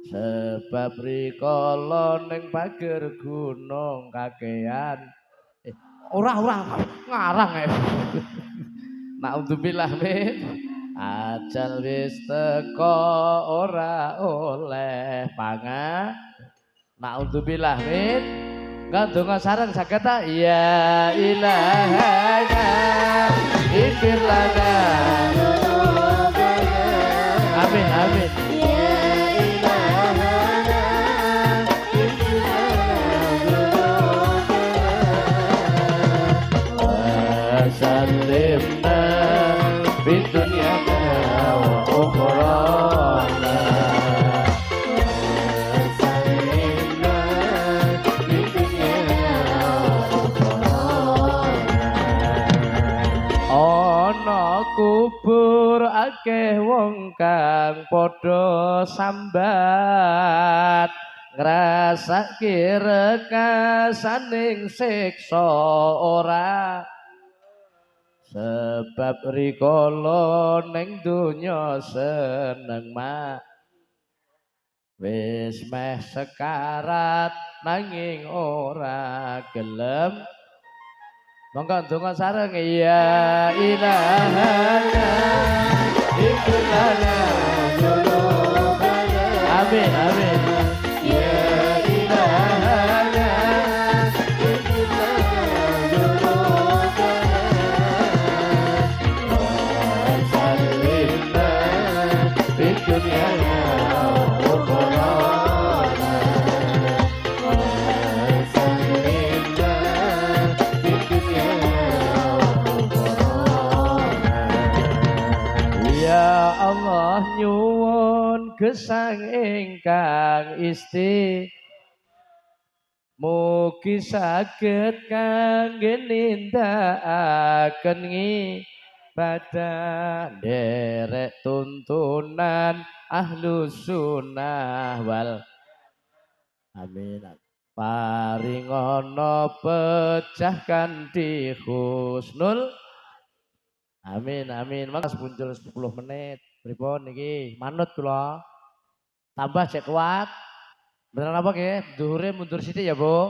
sebab rikala ning pager gunung kakean. Ora ngarang ya. Naudzubillah min ajal wis teko ora oleh pangan. Naudzubillah min ngandonga sareng saged ta ya ilahana ighfir lana. Amin amin. Salimna di dunia wa ukhraana. Salimna di dunia wa ukhraana. Ana kubur akeh wong kang padha sambat ngrasake rekasaning siksa ora, sebab rikala ning donya seneng mak wis meh sekarat nanging ora gelem. Monggo ndonga sareng ya ilahana ighfir lana dzunubana. Amin amin. Ya ilahana ighfir lana dzunubana. Salimna di dunia wa ukhraana. Salimna di dunia wa ukhraana. Ya Allah nyuwun gesang ingkang isti, mugi saged kangge nindakaken ibadah derek tuntunan ahlus sunnah wal amin. Paringono pecah kanthi husnul amin amin. Mas muncul 10 menit. Pripun niki manut kula. Tambah cek kuat. Beneran apa nggih? Dhuwure mundur sithik ya, Bu.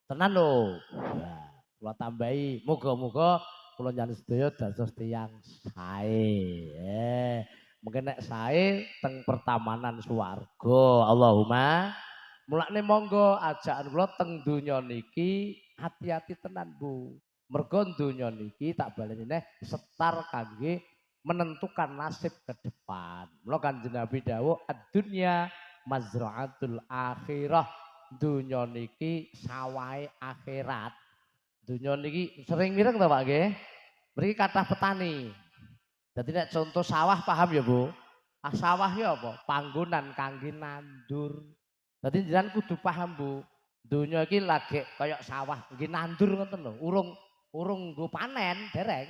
Tenan lho. Nah, kula tambahi. Muga-muga kula njaluk sedaya dados tiyang sae. Mungkin nek sae teng pertamanan swarga. Allahumma. Mulane monggo ajakan kula teng donya niki hati-hati tenan, Bu. Mergo donya niki tak baleni neh setar kangge menentukan nasib ke depan. Mula Kanjeng Nabi dawuh ad-dunya mazra'atul akhirah. Dunya niki sawahe akhirat. Dunya niki sering mireng to Pak nggih. Mriki kathah petani. Dadi nek contoh sawah paham ya Bu? Ah sawah ya apa? Panggonan kangge nandur. Dadi jenengan kudu paham Bu. Dunya iki lagi kaya sawah nggih nandur ngoten lho. Urung nggo panen dereng.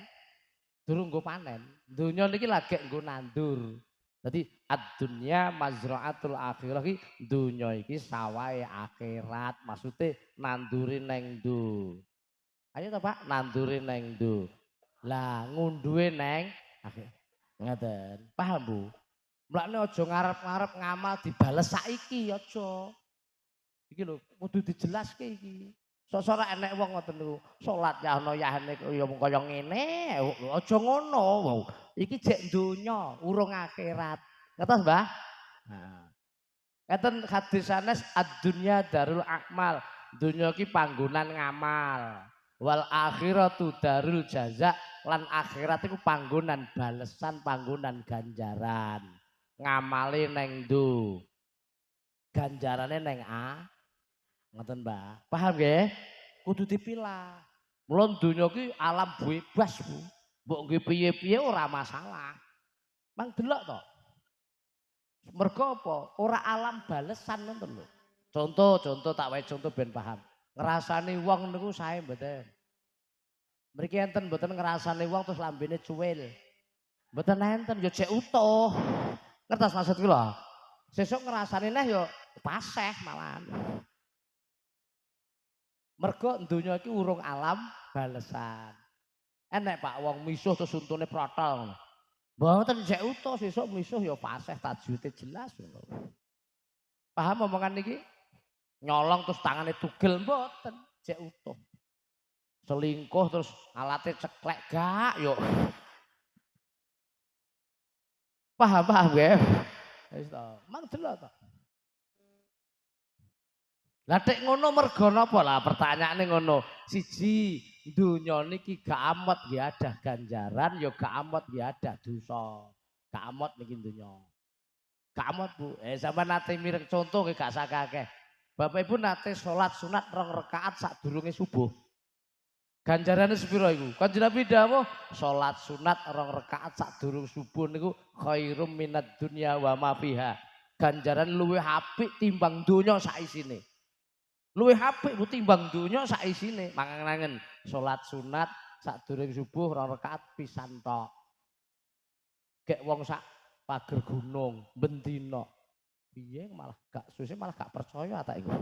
Durung nggo panen. Dunya niki lagi nggo nandur. Jadi ad-dunya mazra'atul akhirah iki dunya iki sawahe akhirat, maksude nanduri neng ndu. Ayo to Pak, nanduri neng ndu. Lah ngunduhe neng akhir. Ngeten. Paham, Bu? Mulane aja ngarep-ngarep ngamal dibales saiki aja. Iki lho kudu dijelaske iki. Sok ora enek wong ngoten niku. Salat ya ana yahne kaya kaya ngene, aja ngono. Iki jek donya, urung akhirat. Ngertos, Mbah? Nah. Ngeten hadis sanes ad-dunya darul akmal. Dunya ki panggonan ngamal. Wal akhiratu darul jaza lan akhirat iku panggonan balesan, panggonan ganjaran. Ngamale neng ndi? Ganjarane neng A. Ngoten, Mbak. Paham nggih? Kudu dipilah. Mula donya ki alam bebas, Bu. Mbok nggih piye-piye ora masalah. Mang delok to. Mergo apa? Ora alam balesan ngoten lho. Contoh tak wae contoh ben paham. Ngrasani wong niku sae mboten. Mriki enten mboten ngrasani wong terus lambene cuwil. Mboten enten ya jek utuh. Ngertos maksud kula? Sesuk ngrasani neh ya paseh malahan. Mergo donya iki urung alam balesan. Enek Pak wong misuh terus untune protol. Mboten jek utuh sesuk misuh ya paseh tajwite jelas ngono. Paham omongan niki? Nyolong terus tangane tugel mboten jek utuh. Selingkuh terus alate ceklek gak yo. Paham nggih? Wis to. Mang delok to. Lah tek ngono mergo napa lah pertanyaane ngono. Siji, donya niki gak amet nggih ada ganjaran ya gak amet nggih ada dosa. Gak amet niki donya. Gak amet, Bu. Sampeyan nate mireng contoh nggih gak sakake. Bapak Ibu nate salat sunat 2 rakaat sadurunge subuh. Ganjarane sepiro iku? Kanjeng Nabi dawuh salat sunat 2 rakaat sadurung subuh niku khairum minad dunya wa ma fiha. Ganjaran luwih apik timbang donya sak isine. Luwih apik bu timbang donya sak isine. Mangangen salat sunat sadurung subuh 2 rakaat pisan tok. Gek wong sak pager gunung bendina. Piye malah gak suwe malah gak percaya tak iku.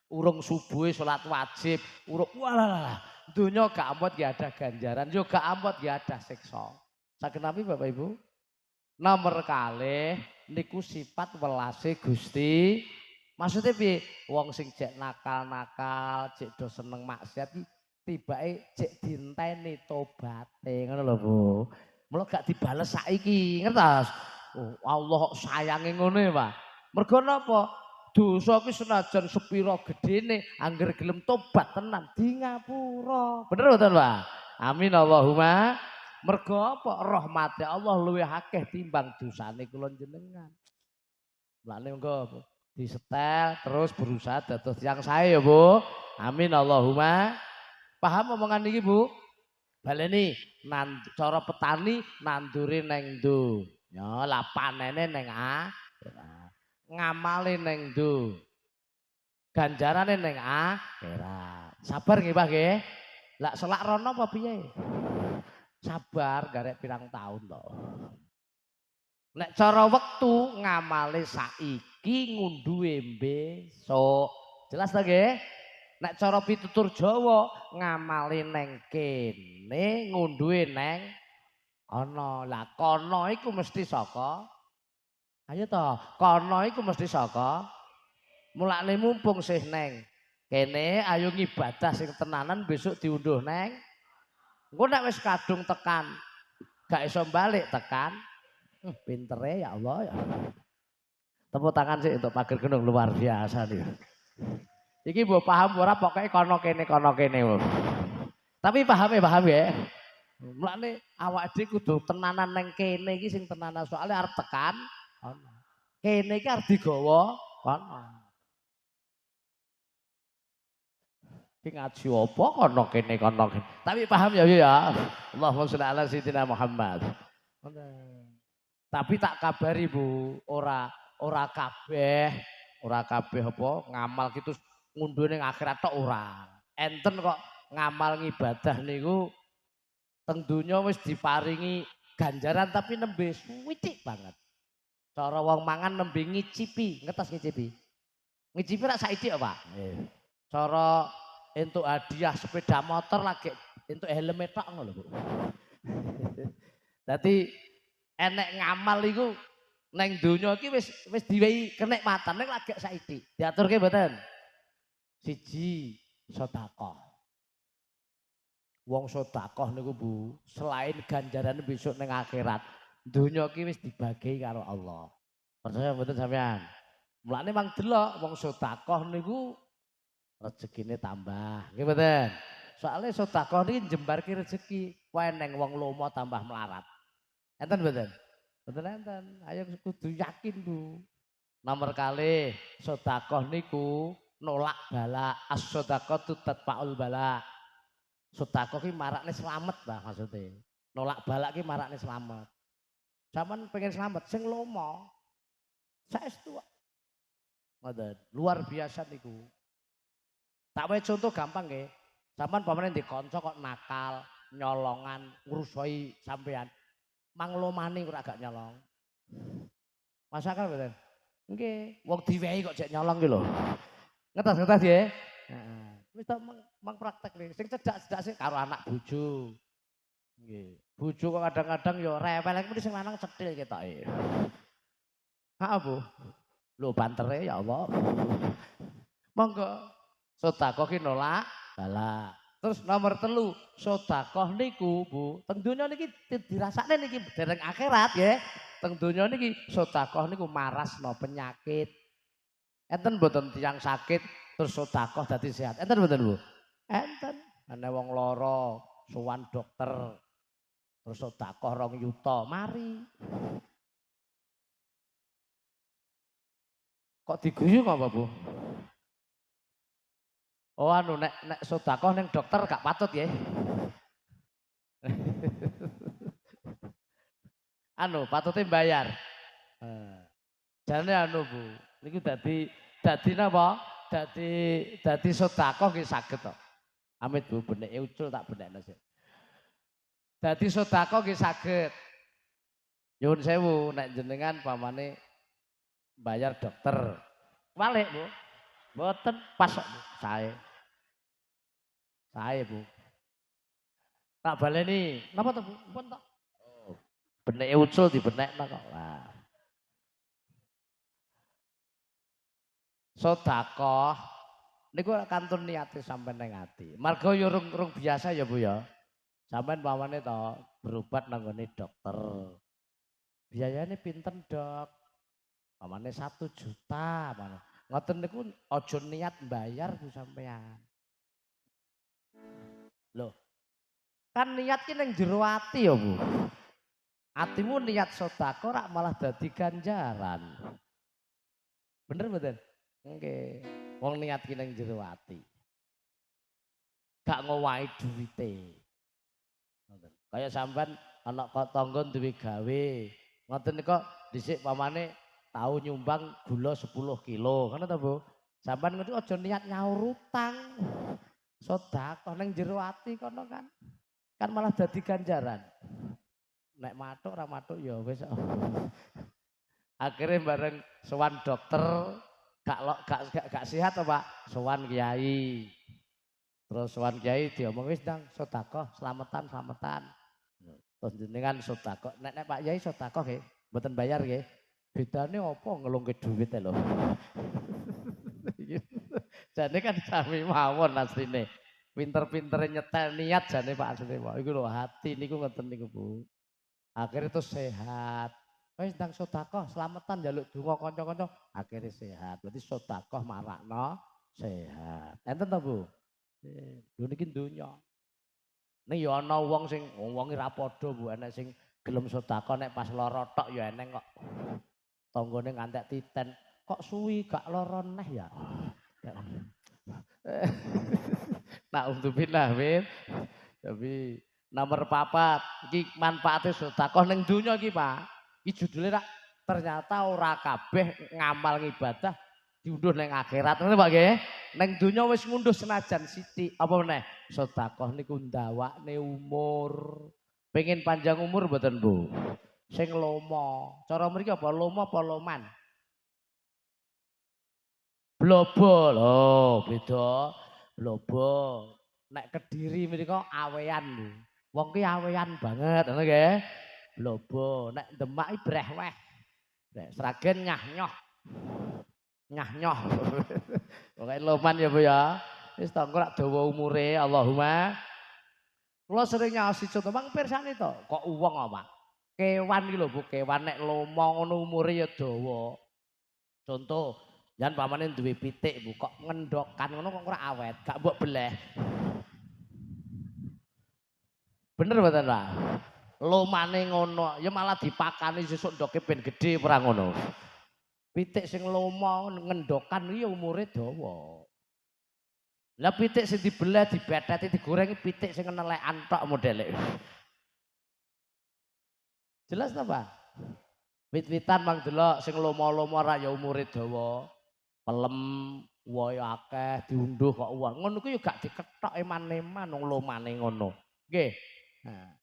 Urung subuhe salat wajib, urung walah. Dunia gak ampot ya ada ganjaran, juga gak ampot ya ada siksa. Saken Nabi Bapak Ibu. Nomor kalih niku sifat welase Gusti. Maksudnya piye? Wong sing cek nakal-nakal, cek do seneng maksiat iki tibake cek dinteni tobaté ngono lho Bu. Mula gak dibales saiki, ngertos? Oh, Allah sayange ngono ya, Pak. Mergo napa? Dosa ki senajan sepira gedene angger gelem tobat tenan di ngapura. Bener mboten, Pak? Amin Allahumma. Mergo apa? Rahmate Allah luwih akeh timbang dosane kula jenengan. Mulane monggo disetel terus berusaha dados yang sae ya, Bu. Amin Allahumma. Paham omongan iki, Bu? Baleni cara petani nanduri neng donya, lah panene neng ngamale neng do. Ganjarane neng akhirat. Sabar nggih Pak nggih. Lah selak rono apa piye? Sabar garek pirang tahun to. Nek cara wektu ngamale saiki ngunduhe besok. Jelas ta nggih? Nek cara pitutur Jawa ngamale neng kene ngunduhe neng ana. Lah kono iku mesti saka ayo toh, kono iku mesti saka mulane mumpung sih neng kene ayo ngibadah sing tenanan besok diunduh neng. Engko nek wis kadung tekan gak iso balik tekan. Pintere ya Allah ya. Tepuk tangan sih untuk pager gunung luar biasa nih. Iki mbok paham ora pokoke kono kene Tapi paham ya. Mulane awake dhewe kudu tenanan neng kene iki sing tenanan soalnya arep tekan kono. Kene iki arep digawa kono. Iki ngaji apa kono kene. Tapi paham ya ya. Allahumma sholli ala sayyidina Muhammad. Tapi tak kabari Bu, ora kabeh apa ngamal gitu ngunduh ning akhirat tok ora. Enten kok ngamal ngibadah niku teng donya wis diparingi ganjaran tapi nembe suwitik banget. Cara wong mangan nembe ngicipi, ngertos ngicipi. Ngicipi rak saiki apa? Cara entuk hadiah sepeda motor lagi entuk helm tok ngono lho, Bu. Dadi enek ngamal iku neng donya iki wis diwehi kenikmatan ning lagi saiki. Diaturke mboten? Siji sedekah. Wong sedekah niku Bu, selain ganjaran besok ning akhirat, donya iki wis dibagi karo Allah. Percaya mboten sampean? Mulane mang delok wong sedekah niku rezekine tambah. Nggih mboten? Soale sedekah niki njembarke rezeki, wae neng wong lomo tambah melarat. Enten mboten? Mboten enten. Ayo kudu yakin, Bu. Nomor kali sedekah niku nolak bala, as-shadaqatu tatfa'ul bala. Sedekah ki marakne slamet, Mbah maksudnya. Nolak bala ki marakne slamet. Sampeyan pengen slamet sing lomo. Saestu. Ngoten, luar biasa niku. Tak wae contoh gampang nggih. Sampeyan pamane ndek kanca kok nakal, nyolongan, ngrusoi sampean. Mang lomane kok gak nyolong. Masakan mboten? Nggih, wong diwehi kok jek nyolong ki lho. Ngetes-ngetes nggih. Heeh. Wis tak mang praktek nih. Sing cedak-cedak sih karo anak bojo. Nggih. Bojo kok kadang-kadang ya rewel iki sing lanang cetil ketoke. Heeh, Bu. Lho bantere ya Allah. Monggo sedekah ki nolak bala. Terus nomor 3, sedekah niku Bu, teng donya niki dirasakne niki dereng akhirat nggih. Teng donya niki sedekah niku marasno penyakit. Enten mboten tiyang sakit terus sedekah dadi sehat. Enten mboten Bu? Enten. Ana wong lara sowan dokter terus sedekah 2 yuta mari. Kok diguyu apa Bu? Oh anu nek sedekah ning dokter gak patut nggih. Anu patute bayar. Jane anu Bu, niku dadi napa? Dadi sedekah nggih saged to. Amit Bu, beneke ucul tak benekno sik. Dadi sedekah nggih saged. Nyuwun sewu nek jenengan pamane bayar dokter. Walik Bu. Mboten pas kok Bu, sae. Sae Bu. Tak baleni. Napa to Bu? Pun to. Oh, beneke ucul dibenekno kok. Lah. Sedekah niku kantun niate sampean ning ati. Marga ya rung biasa ya Bu ya. Sampeyan pamane to berobat nang ngone dokter. Biayane pinten, Dok? Pamane 1 juta mana. Ngoten niku aja niat bayar Bu sampean. Loh. Kan niat ki ning jero ati ya Bu. Atimu niat sedekah rak malah dadi ganjaran. Bener mboten? Nggih. Wong niat ki ning jero ati. Gak ngowahi duwite. Ngoten. Kaya sampean ana tangga duwe gawe. Ngoten nika dhisik pamane tau nyumbang gula 10 kilo. Ngono ta, Bu? Sampean ngerti aja niat nyaur utang. Sedekah ning jero ati kono kan. Kan malah dadi ganjaran. Nek matuk ora matuk ya wis. Akhirnya bareng sowan dokter gak sehat to Pak, sowan kiai. Terus sowan kiai diomong wis ndang sedekah slametan. Terus jenengan sedekah. Nek Pak Yai sedekah nggih, mboten bayar nggih. Bedane apa ngelungke dhuwit lho. Jane kan sami mawon asline. Pinter-pintere nyetel niat jane Pak asline Pak. Iku lho hati niku ngoten niku Bu. Akhirnya terus sehat. Wis ndang sedekah slametan njaluk donga kanca-kanca akhirnya sehat. Berarti sedekah marakno sehat. Enten to Bu? Lho niki donya. Ning ya ana wong sing wong ora padha Bu, enek sing gelem sedekah nek pas lara tok ya eneng kok. Tanggane ngantek titen, kok suwi gak lara neh ya. Nah untuk pindah Win. Tapi nomor 4 iki manfaate sedekah ning donya iki Pak. Iki judule rak ternyata ora kabeh ngamal ibadah diunduh ning akhirat ngono Pak nggih. Ning donya wis ngunduh senajan sithik apa meneh sedekah niku ndawakne umur. Pengen panjang umur mboten Bu? Sing lomo. Cara mriki apa lomo apa loman? Blobo lho, beda. Blobo. Nek Kediri mriko awean lho. Wong ki awean banget ngono nggih. blobo, nek Demak iki brehweh. Nek Sragen nyah-nyoh. Nyah-nyoh. Pokoke loman ya Bu ya. Wis to engko rak dawa umure Allahumma. Kula sering nyaosi contoh mang pirsani to, kok uwong apa? Kewan iki lho Bu, kewan nek lomo ngono umure ya dawa. Contoh, jan pamane duwe pitik Bu, kok ngendokan ngono kok ora awet, gak mbok beleh. Bener mboten Pak? Lomane ngono, ya malah dipakani sesuk ndoke ben gedhe ora ngono. Pitik sing lomo ngendokan iki ya umure dawa. Lah pitik sing dibelah, dibetheti, digoreng pitik sing nelekan tok modele. Jelas ta, Pak? Wit-witan mang delok sing lomo-lomo ra ya umure dawa. Pelem wohe akeh diunduh kok uang. Ngono ku ya gak dikethok eman-eman wong lomane ngono. Nggih. Nah.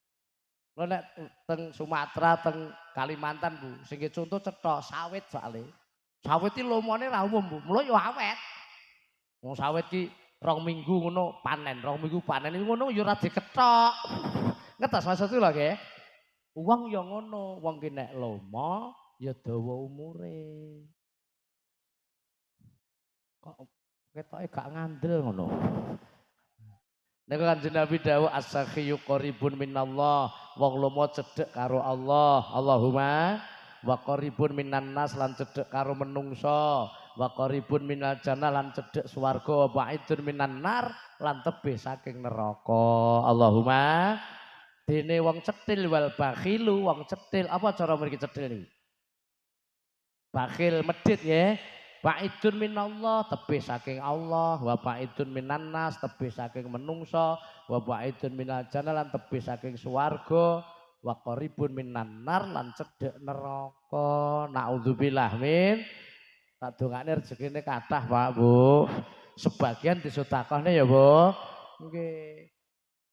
Lha nek teng Sumatera, teng Kalimantan Bu, sing contoh cethok sawit soalé. Sawit iki lomone ra umum Bu, mula ya awet. Wong sawit ki 2 minggu ngono panen, 2 minggu panen ngono ya ora dikethok. Ngertos maksudku lho nggih. Wong ya ngono, wong ki nek lomo ya dawa umure. Kok ketoke gak ngandel ngono. Nek Kanjeng Nabi dawuh as-sakhiyu qaribun minallah, wong lomo cedhek karo Allah. Allahumma wa qaribun minan nas lan cedhek karo menungso. Wa qaribun minal jannah lan cedhek swarga, wa ba'idun minan nar lan tebih saking neraka. Allahumma dene wong cetil wal bakhilu, wong cetil apa cara mriki cetil niki? Bakhil medhit ya. Ba'idun minallah tebih saking Allah, wa ba'idun minan nas tebih saking menungso, wa ba'idun minal jannah lan tebih saking swarga, wa qaribun minan nar lan cedhek neraka. Naudzubillah min. Tak dongane rezekine kathah Pak Bu. Sebagian disedekahne ya Bu. Nggih.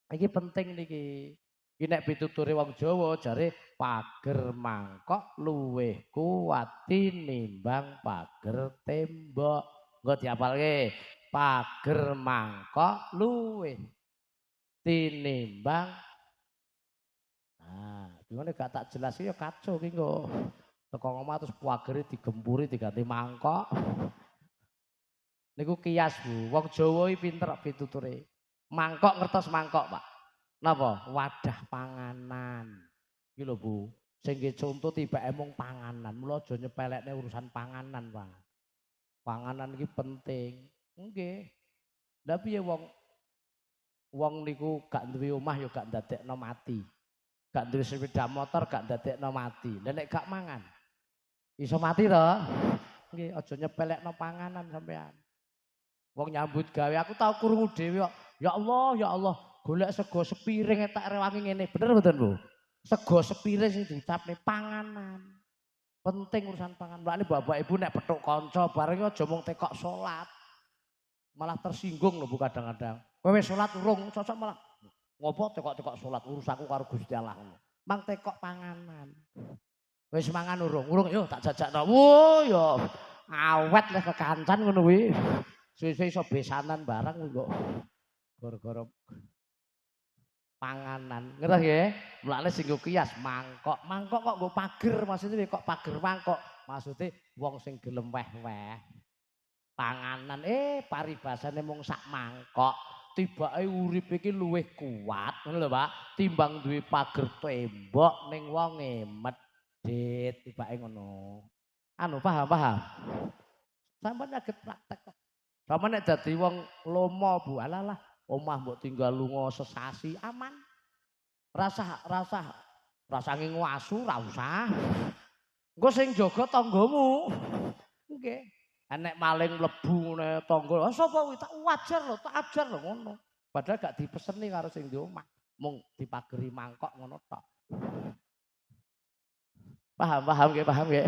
Iki penting niki. Iki nek pituture wong Jawa jare pager mangkok luweh kuat tinimbang pager tembok. Engko diapalke. Pager mangkok luweh tinimbang. Nah, gimana gak tak jelas ya kacau ki kok. Teko ngomong terus pagere digempuri diganti mangkok. Niku kias Bu. Wong Jawa iki pinter pituture. Mangkok ngertos mangkok, Pak. Napa? Wadah panganan. Iki lho Bu. Sing nggih contoh tibake mung panganan. Mula aja nyepelekne urusan panganan, Pak. Panganan iki penting. Nggih. Lah piye wong niku gak duwe omah ya gak ndadekno mati. Gak duwe sepeda motor gak ndadekno mati. Lah nek gak mangan iso mati to? Nggih, aja nyepelekno panganan sampean. Wong nyambut gawe aku tau krungu dhewe kok. Ya Allah, golek sego sepiring tak rewangi ngene. Bener mboten, Bu? Sego sepiring sing diucapne panganan. Penting urusan pangan. Mulane bapak ibu nek petuk kanca bareng aja mung tekok salat. Malah tersinggung lho Bu kadang-kadang. Kowe wis salat urung, cocok malah ngopo tekok-tekok salat urusanku karo Gusti Allah ngono. Mang tekok panganan. Wis mangan urung? Urung yo tak jajakno. Wo yo awet leh kekancan ngono kuwi. Suwe-suwe iso besanan barang kok. Gara-gara panganan. Ngerti nggih? Mulane sing kias mangkok. Mangkok kok nggo pager maksudnya kok pager mangkok. Maksudnya wong sing gelem weh-weh. Panganan paribasane mung sak mangkok. Tibake urip iki luwih kuat ngono lho Pak. Timbang duwe pager tembok ning wonge medhit tibake ngono. Anu paham? Sampeyan aget praktek kok. Sampeyan nek dadi wong lomo Bu, alalah omah mbok tinggal lunga sesasi aman. Rasa ngwasu ra usah. Engko sing jaga tanggamu. Nggih. Nek maling mlebu ngene tangga, sapa kuwi tak wajar lho, tak ajar lho ngono. Padahal gak dipeseni karo sing di omah, mung dipageri mangkok ngono tok. Paham nggih.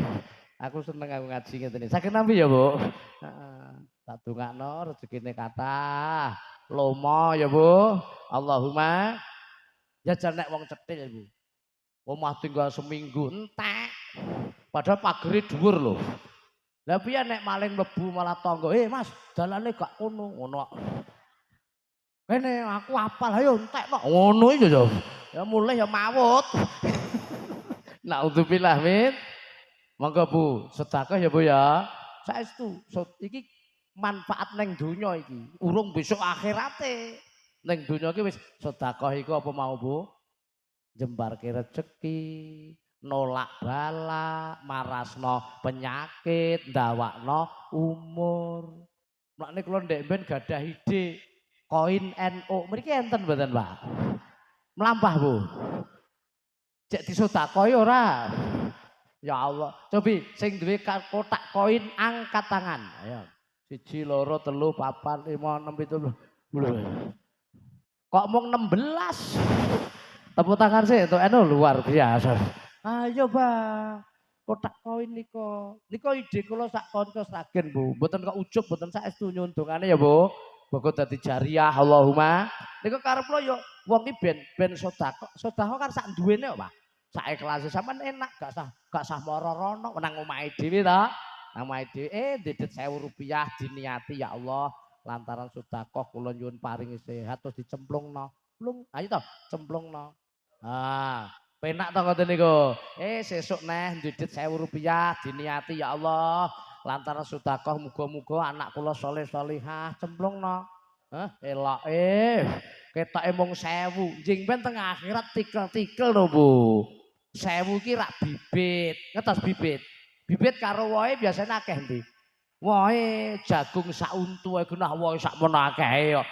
Aku seneng aku ngaji ngene. Saking nampi ya, Bu? Heeh. Tak dongakno rezekine kathah. Lomo ya, Bu. Allahumma jajan nek wong cetil, Bu. Omah tinggal seminggu entek. Padahal pagere dhuwur lho. Lah piye nek maling mlebu malah tangga, Mas, dalane gak kono." Ngono. Kene aku apal, ayo entekno. Ngono iki ya. Ya mulih ya mawut. Naudzubillah min. Monggo Bu, sedekah ya Bu ya. Saestu, iki manfaat neng donya iki. Urung besok akhirate. Neng donya iki wis sedekah iku apa mau Bu? Jembarke rezeki, nolak bala, marasno penyakit, ndawakno umur. Mulane kula ndek ben gadah ide koin NU. Mriki enten mboten, Pak? Mlampah, Bu. Cek disedekahi ora? Ya Allah, cobi sing duwe kotak koin angkat tangan. Ayo. 1, 2, 3, 4, 5, 6, 7. Kok mung 16? Tepuk tangan sih itu anu luar biasa. Ayo, Bang. Kotak koin niko. Niko ide kula sak kanca sagen, Bu. Mboten kok ujug, mboten saestu nyuntungane ya, Bu. Muga dadi jariah Allahumma. Niku karep kula yo wong iki ben sedekah. Sedekah kan sak duwene kok, Pak. Sak ikhlase sampean enak gak sah moro-rono nang omahe dhewe to. Nang omahe dhewe didet 1000 rupiah diniati ya Allah lantaran sedekah kula nyuwun paringi sehat terus dicemplungno. Plung, ayo to cemplungno. Ah, penak to ngoten niku. Sesuk neh didet 1000 rupiah diniati ya Allah lantaran sedekah muga-muga anak kula saleh salihah cemplungno. Hah, elok ketoke mung 1000. Njing ben teng akhirat tikel-tikel lho, Bu. 1000 ki rak bibit, ngertos bibit. Bibit karo wohe biasane akeh ndi? Wohe jagung sak untu ae genah wohe sak mono akeh kok.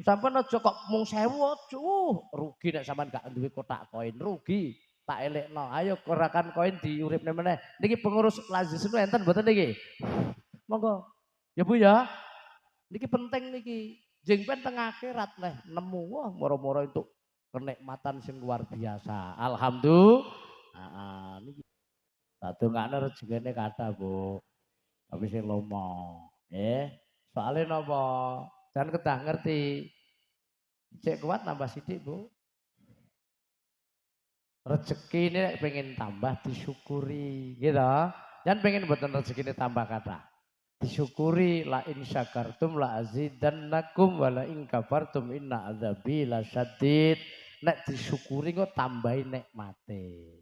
Sampeyan aja kok mung 1000 aja. Rugi nek sampean gak duwe kotak koin, rugi. Tak elekno. Ayo korakan koin diuripne meneh. Niki pengurus Lazisnu enten mboten niki? Monggo. Ya Bu ya. Niki penting niki. Jeng ben teng akhirat leh nemu wah moro-moro itu kenikmatan sing luar biasa. Alhamdulillah. Niki sadongane rezekine kathah, Bu. Tapi sing lomo. Soalnya napa? Jangan kedah ngerti. Cek kuat nambah sithik, Bu. Rezeki ini pengen tambah disyukuri, gitu. Jangan pengen mboten rezekine tambah kathah. Disyukuri la in syakartum la azidannakum wa la in kafartum inna adzabi lasyadid. Nek disyukuri kok tambahi nikmate.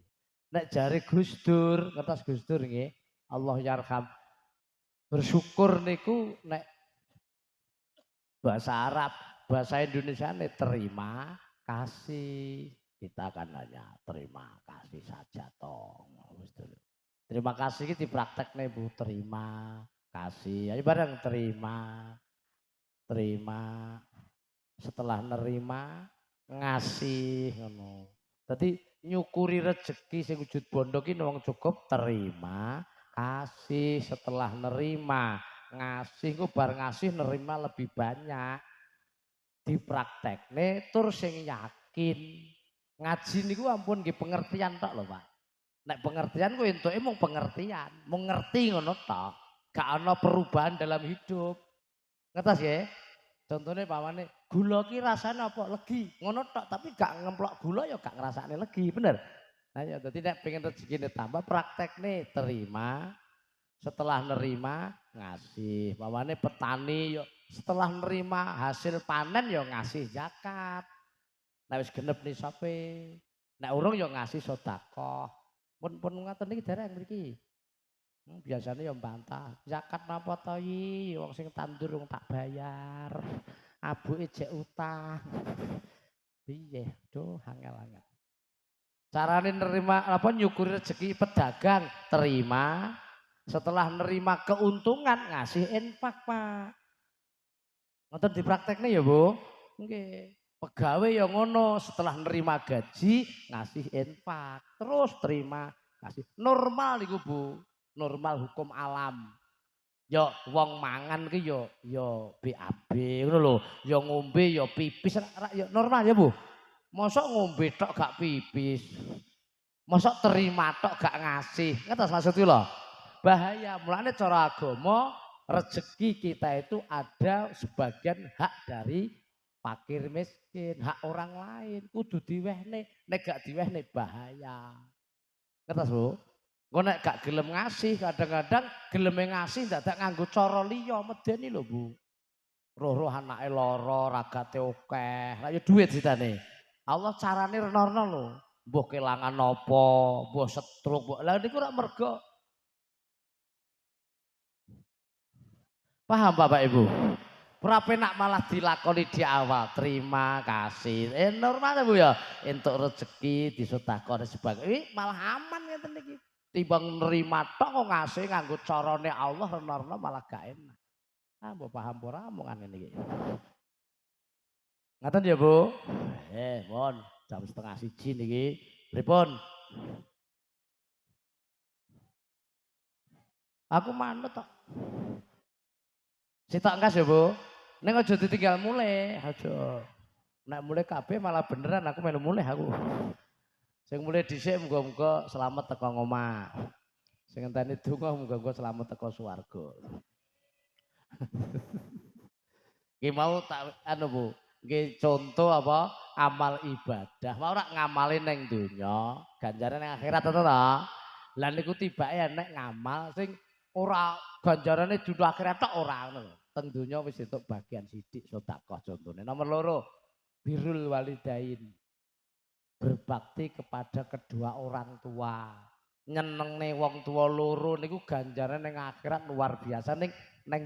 Nek jare Gus Dur, ngertos Gus Dur nggih. Allah yarham. Bersyukur niku nek bahasa Arab, bahasa Indonesia nih terima kasih. Kita akan hanya terima kasih saja toh. Terima kasih iki dipraktekne Bu, terima kasih. Ayo bareng terima. Terima. Setelah nerima ngasih ngono. Dadi nyukuri rezeki sing wujud bondo ki wong cukup terima kasih. Setelah nerima ngasih ku bar ngasih nerima lebih banyak. Dipraktekne tur sing yakin. Ngaji niku ampun nggih pengertian tok lho, Pak. Nek pengertian ku entuke mung pengertian, mung ngerti ngono tok. Gak ana perubahan dalam hidup. Ngertos nggih? Contohnya pawane gula ki rasane apa? Legi. Ngono tok, tapi gak ngemplok gula ya gak ngrasakne legi, bener? Nah ya dadi nek pengen rezekine tambah praktekne terima. Setelah nerima ngasih. Pawane petani yo setelah nerima hasil panen yo ngasih zakat. Nek wis genep nisabe. Nek urung yo ngasih sedekah. Pun ngaten niki dereng mriki. Biasanya yo mbantah. Zakat napa to iki? Wong sing tandur wong tak bayar. Abuke jek utang. Piye? Duh, angel-angel. Carane nerima apa nyukuri rezeki pedagang, terima. Setelah nerima keuntungan ngasih infak, Pak. Ngoten dipraktekne ya, Bu? Nggih. Pegawai ya ngono, setelah nerima gaji ngasih infak, terus terima ngasih. Normal iku, Bu. Normal hukum alam. Ya wong mangan ki ya BAB ngono lho. Ya ngombe ya pipis ya normal ya, Bu. Mosok ngombe tok gak pipis. Mosok terima tok gak ngasih. Ngertos maksudku lho? Bahaya. Mulane cara agama rezeki kita itu ada sebagian hak dari fakir miskin, hak orang lain. Kudu diwehne, nek gak diwehne bahaya. Ngertos, Bu? Engko nek gak gelem ngasih, kadang-kadang geleme ngasih dadak nganggo cara liya medeni lho, Bu. Roh-roh anake lara, ragate akeh. Lah ya duit ditane. Allah carane renorno lho. Mbuh kelangan napa, mbuh stroke, mbuh. Lah niku rak mergo paham Bapak Ibu? Ora penak malah dilakoni di awal. Terima kasih. Normal Bu ya. Entuk rezeki disedekahne sebagai malah aman ngeten niki. Timbang nerima tok kok ngasih nganggo carane Allah rena-rena malah gak enak. Ah mbok paham ora omongan ngene iki. Ngaten ya Bu? Mon, jam setengah siji niki. Pripun? Aku manut tok. Sitok engkas ya Bu. Ning aja ditinggal mulai, aja. Nek mulai kabeh malah beneran aku melu mulai aku. Sing mulai dhisik muga-muga selamat teko ngomah. Sing ngenteni donga muga-muga selamat teko swarga. Iki mau tak anu Bu, iki contoh apa amal ibadah. Mau ora ngamali ning donya, ganjaran ning akhirat to ta. Lah niku tibake enek ngamal sing ora ganjarane dudu akhirat tok ora ngono lho. Teng donya wis entuk bagian sithik sedekah contone. Nomor 2, birrul walidain. Berbakti kepada kedua orang tua. Nyenengne wong tua loro niku ganjarane ning akhirat luar biasa ning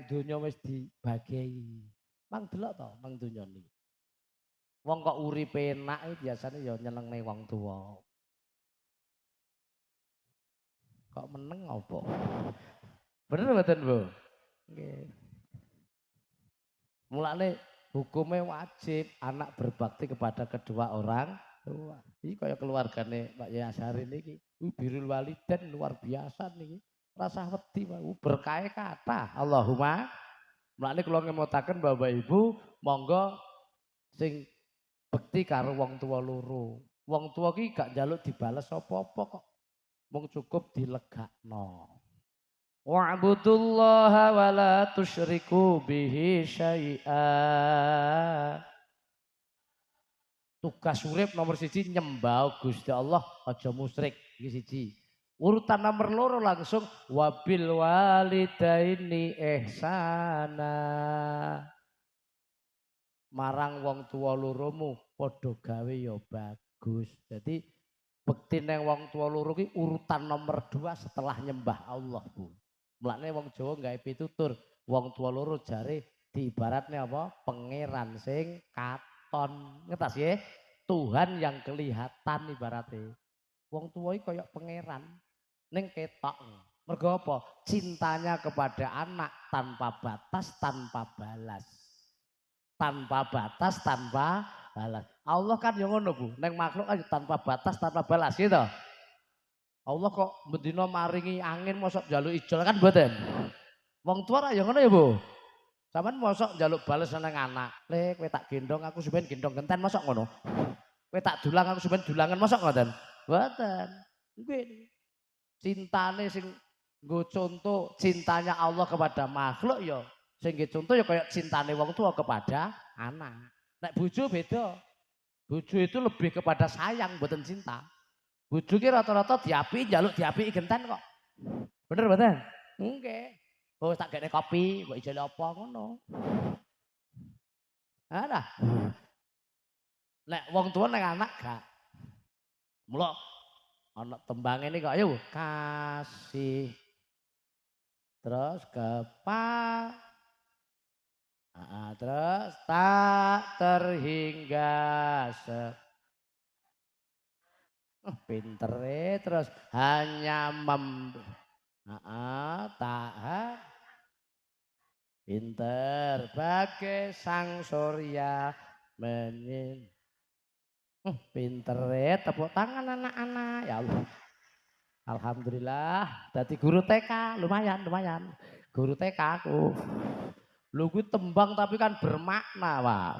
donya wis dibagi. Mang delok to nang donya niki. Wong kok uripe enak iki biasane ya nyenengne wong tua. Kok meneng apa? Bener mboten, Bu? Nggih. Mulane hukumnya wajib anak berbakti kepada kedua orang tua. Iki kaya keluargane Pak Yai Asyari niki. Birrul walidain luar biasa niki. Rasa wedi berkahe kathah. Allahumma. Mulane kula ngemutaken Bapak Ibu, monggo sing bekti karo wong tua loro. Wong tua ki gak njaluk dibales apa-apa kok. Mung cukup dilegakno. Wa'budullaha wa la tusyriku bihi syai'a. Tugas urip nomor 1 nyembah Gusti Allah aja musyrik iki siji. Urutan nomor 2 langsung wabil walidaini ihsana. Marang wong tua loromu padha gawe ya bagus. Jadi bekti nang wong tua loro ki urutan nomor 2 setelah nyembah Allah, Bu. Mulane wong Jawa gawe pitutur, wong tua loro jare diibaratne apa? Pangeran sing katon. Ngertos nggih? Tuhan yang kelihatan ibaratnya. Wong tua iki kaya pangeran ning ketok. Mergo apa? Cintanya kepada anak tanpa batas, tanpa balas. Tanpa batas, tanpa balas. Allah kan yang ngono Bu, ning makhluk kan tanpa batas, tanpa balas gitu. Allah kok bendina maringi angin mosok njaluk ijol kan mboten. Wong tua ra ya ngono ya Bu. Sampeyan mosok njaluk bales nang anak. Le kowe tak gendong aku sampeyan gendong genten mosok ngono. Kowe tak dulang aku sampeyan dulangan mosok ngoten. Mboten. Nggih. Cintane sing nggo contoh cintanya Allah kepada makhluk ya sing nggih contoh ya kayak cintane wong tua kepada anak. Nek bojo beda. Bojo itu lebih kepada sayang mboten cinta. Bojo ki rata-rata diapi njaluk diapi genten kok. Bener mboten? Nggih. Oh tak gene kopi, mbok ijole apa ngono. Alah. Nek wong tua nek anak gak. Mula ana tembange niki kok ayo kasih. Terus terus tak terhingga pinter terus hanya pinter bagai sang surya menyin pinter tepuk tangan anak-anak ya Allah. Alhamdulillah dadi guru TK lumayan guru TK aku lu gue tembang tapi kan bermakna Pak.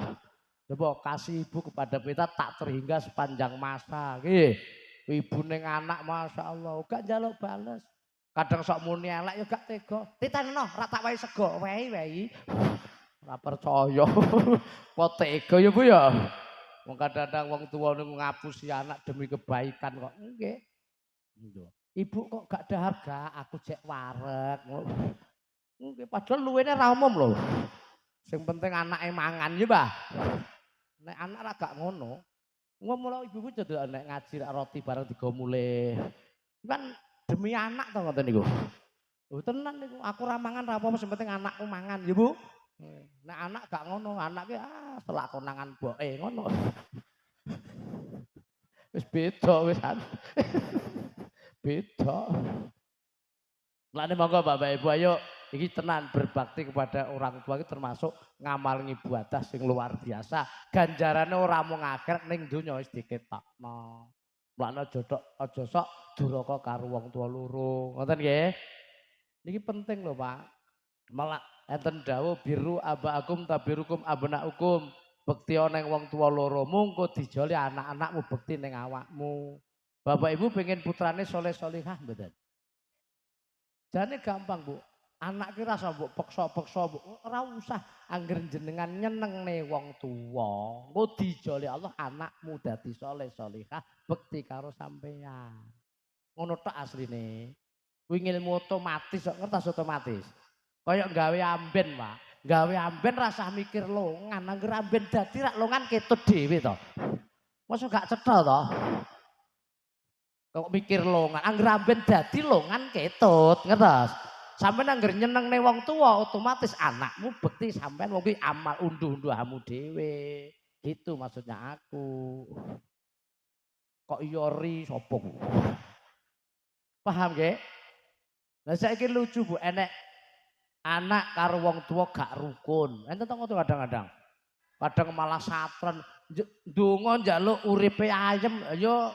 Coba kasih ibu kepada kita tak terhingga sepanjang masa. Nggih. Ibu ning anak Masya Allah gak njaluk bales. Kadang sok muni elek ya gak tega. Titenono ra tak wae sego, wehi. Ora percaya. Kok tega ya Bu ya. Wong kadang-kadang wong tuwa niku ngapusi anak demi kebaikan kok. Nggih. Ibu kok gak ada harga, aku cek wareg. Nggih, padahal luwene ra umum lho. Sing penting anake mangan ya, Mbah. Nek anak ra gak ngono. Ngomong ibuku jadi nek ngaji roti bareng digo mulih. Kan demi anak to ngoten niku. Oh tenan niku, aku ra mangan ra apa-apa sing penting anakku mangan, ya Bu. Nek anak gak ngono, anake selak konangan boke ngono. Wis beda wis beda. Lane monggo Bapak Ibu ayo iki tenan berbakti kepada orang tua iki termasuk ngamal ibadah sing luar biasa. Ganjarane ora mung akhirat ning donya wis diketokno. Mulane aja sok duraka karo wong tua loro. Ngoten nggih. Niki penting lho Pak. Malah enten dawuh biru abaakum tabirukum abnaukum. Bekti ning wong tua loro mungko dijoli anak-anakmu bekti ning awakmu. Bapak Ibu pengen putrane soleh solihah mboten? Jane gampang Bu. Anak ki rasa mbok peksa-peksa Bu. Ora usah angger jenengan nyenengne wong tuwa. Engko dijoli Allah anakmu dadi soleh solihah bekti karo sampeyan. Ngono tok asline. Kuwi ilmu otomatis kok ngertos otomatis. Kaya gawe amben, Pak. Gawe amben rasa mikir longan, angger amben dadi rak longan ketut dhewe to. Mosok gak cetha to. Kok mikir longan, angger amben dadi longan ketut, ngertos? Sampeyan angger nyenengne wong tuwa otomatis anakmu bekti sampeyan wong kuwi amal unduh-unduhamu dhewe. Gitu maksudnya aku. Kok yori sapa ku? Paham nggih? Lah saiki lucu Bu, enek anak karo wong tua gak rukun. Enten to ngono kadang-kadang. Kadang malah satren ndonga njaluk uripe ayem ya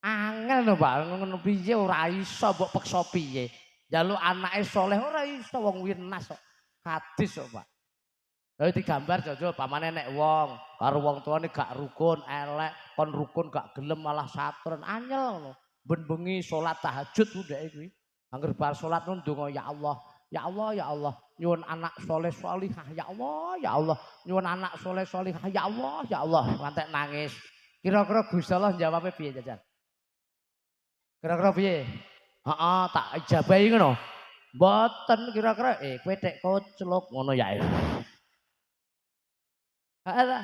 angel lho Pak. Ngono piye ora iso mbok peksa piye. Njaluk anake saleh ora iso wong winas kok. Hadis kok Pak. Lah digambar jajal pamane nek wong karo wong tuane gak rukun, elek, kon rukun gak gelem malah satren anyel ngono. Ben bengi salat tahajud ndeke kuwi. Angger bar salat nun ndonga ya Allah, ya Allah, ya Allah, nyuwun anak soleh solihah, ya Allah, ya Allah, nyuwun anak soleh solihah, ya Allah, ya Allah, ngantek nangis. Kira-kira Gusti Allah jawabnya piye jajan? Kira-kira piye? Heeh, tak ijabahi ngono. Mboten kira-kira kowe tek koclok ngono ya. Heeh.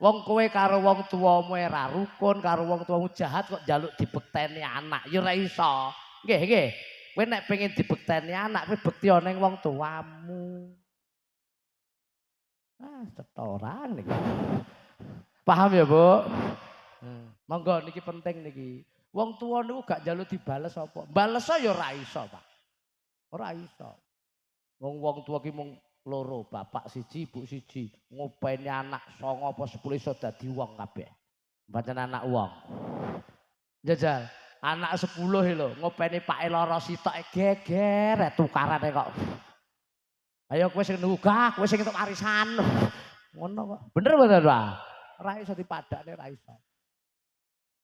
Wong kowe karo wong tuamu ora rukun, karo wong tuamu jahat kok njaluk dibekteni anak, ya ora iso. Nggih, nggih. Kowe nek pengen dibekteni anak, kowe bekti ning wong tuamu. Setoran niki. Paham ya, Bu? Monggo niki penting niki. Wong tuwa niku gak njaluk dibales apa. Bales ya ora iso, Pak. Ora iso. Wong tuwa ki mung loro, bapak siji, ibu siji, ngopeni anak 9 apa 10 iso dadi wong kabeh. Mboten anak wong. Jajal, anak 10 lho, ngopeni pake lara sitoke geger tukarane kok. Ayo kowe sing nunggah, kowe sing entuk arisan. Ngono kok. Bener mboten, Pak? Ora iso dipadakne, ora iso.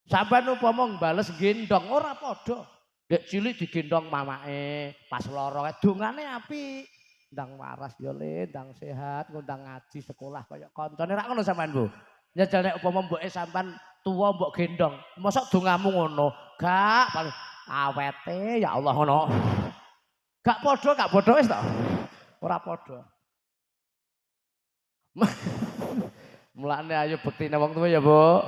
Sampeyan upama mbales gendong ora padha. Dek cilik digendong mamake, pas lara dongane apik. Ndang waras ya Le, ndang sehat, ngundang ngaji sekolah kaya kancane rak ngono sampean Bu. Njajal nek upama mboke sampean tuwa mbok gendong, mosok dongamu ngono. Gak paling awete ya Allah ngono. Gak padha wis to. Ora padha. Mulane ayo bektine wong tuwa ya, Bu.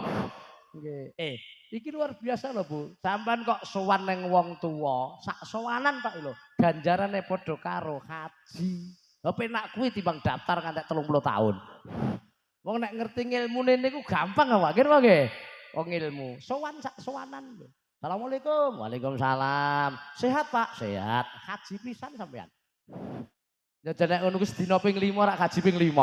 Nggih. Iki luar biasa loh Bu. Sampean kok sowan ning wong tuwa, sak sowanan Pak lho. Ganjarane padha karo haji. Lah penak kuwi timbang daftar ngantek 30 tahun. Wong nek ngerti ngilmune niku gampang Pak, nggih. Wong ilmu, sowan sak sowanan lho. Assalamualaikum. Waalaikumsalam. Sehat Pak? Sehat. Haji pisan sampean. Ya nek ngono ku sedina ping 5 rak haji ping 5.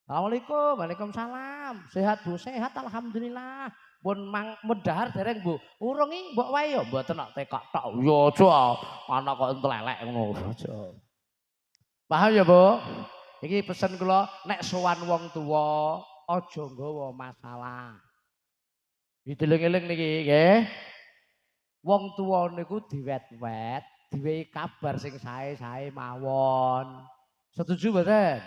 Assalamualaikum. Waalaikumsalam. Sehat Bu? Sehat alhamdulillah. Pun mendahar dereng Bu. Urung iki mbok wae ya mboten kok tekok tok. Ya aja ana kok entlelek ngono aja. Paham ya Bu? Iki pesen kula nek sowan wong tuwa aja nggawa masalah. Dieling-eling niki nggih. Wong tuwa niku diwet-wet, diwehi kabar sing sae-sae mawon. Setuju mboten?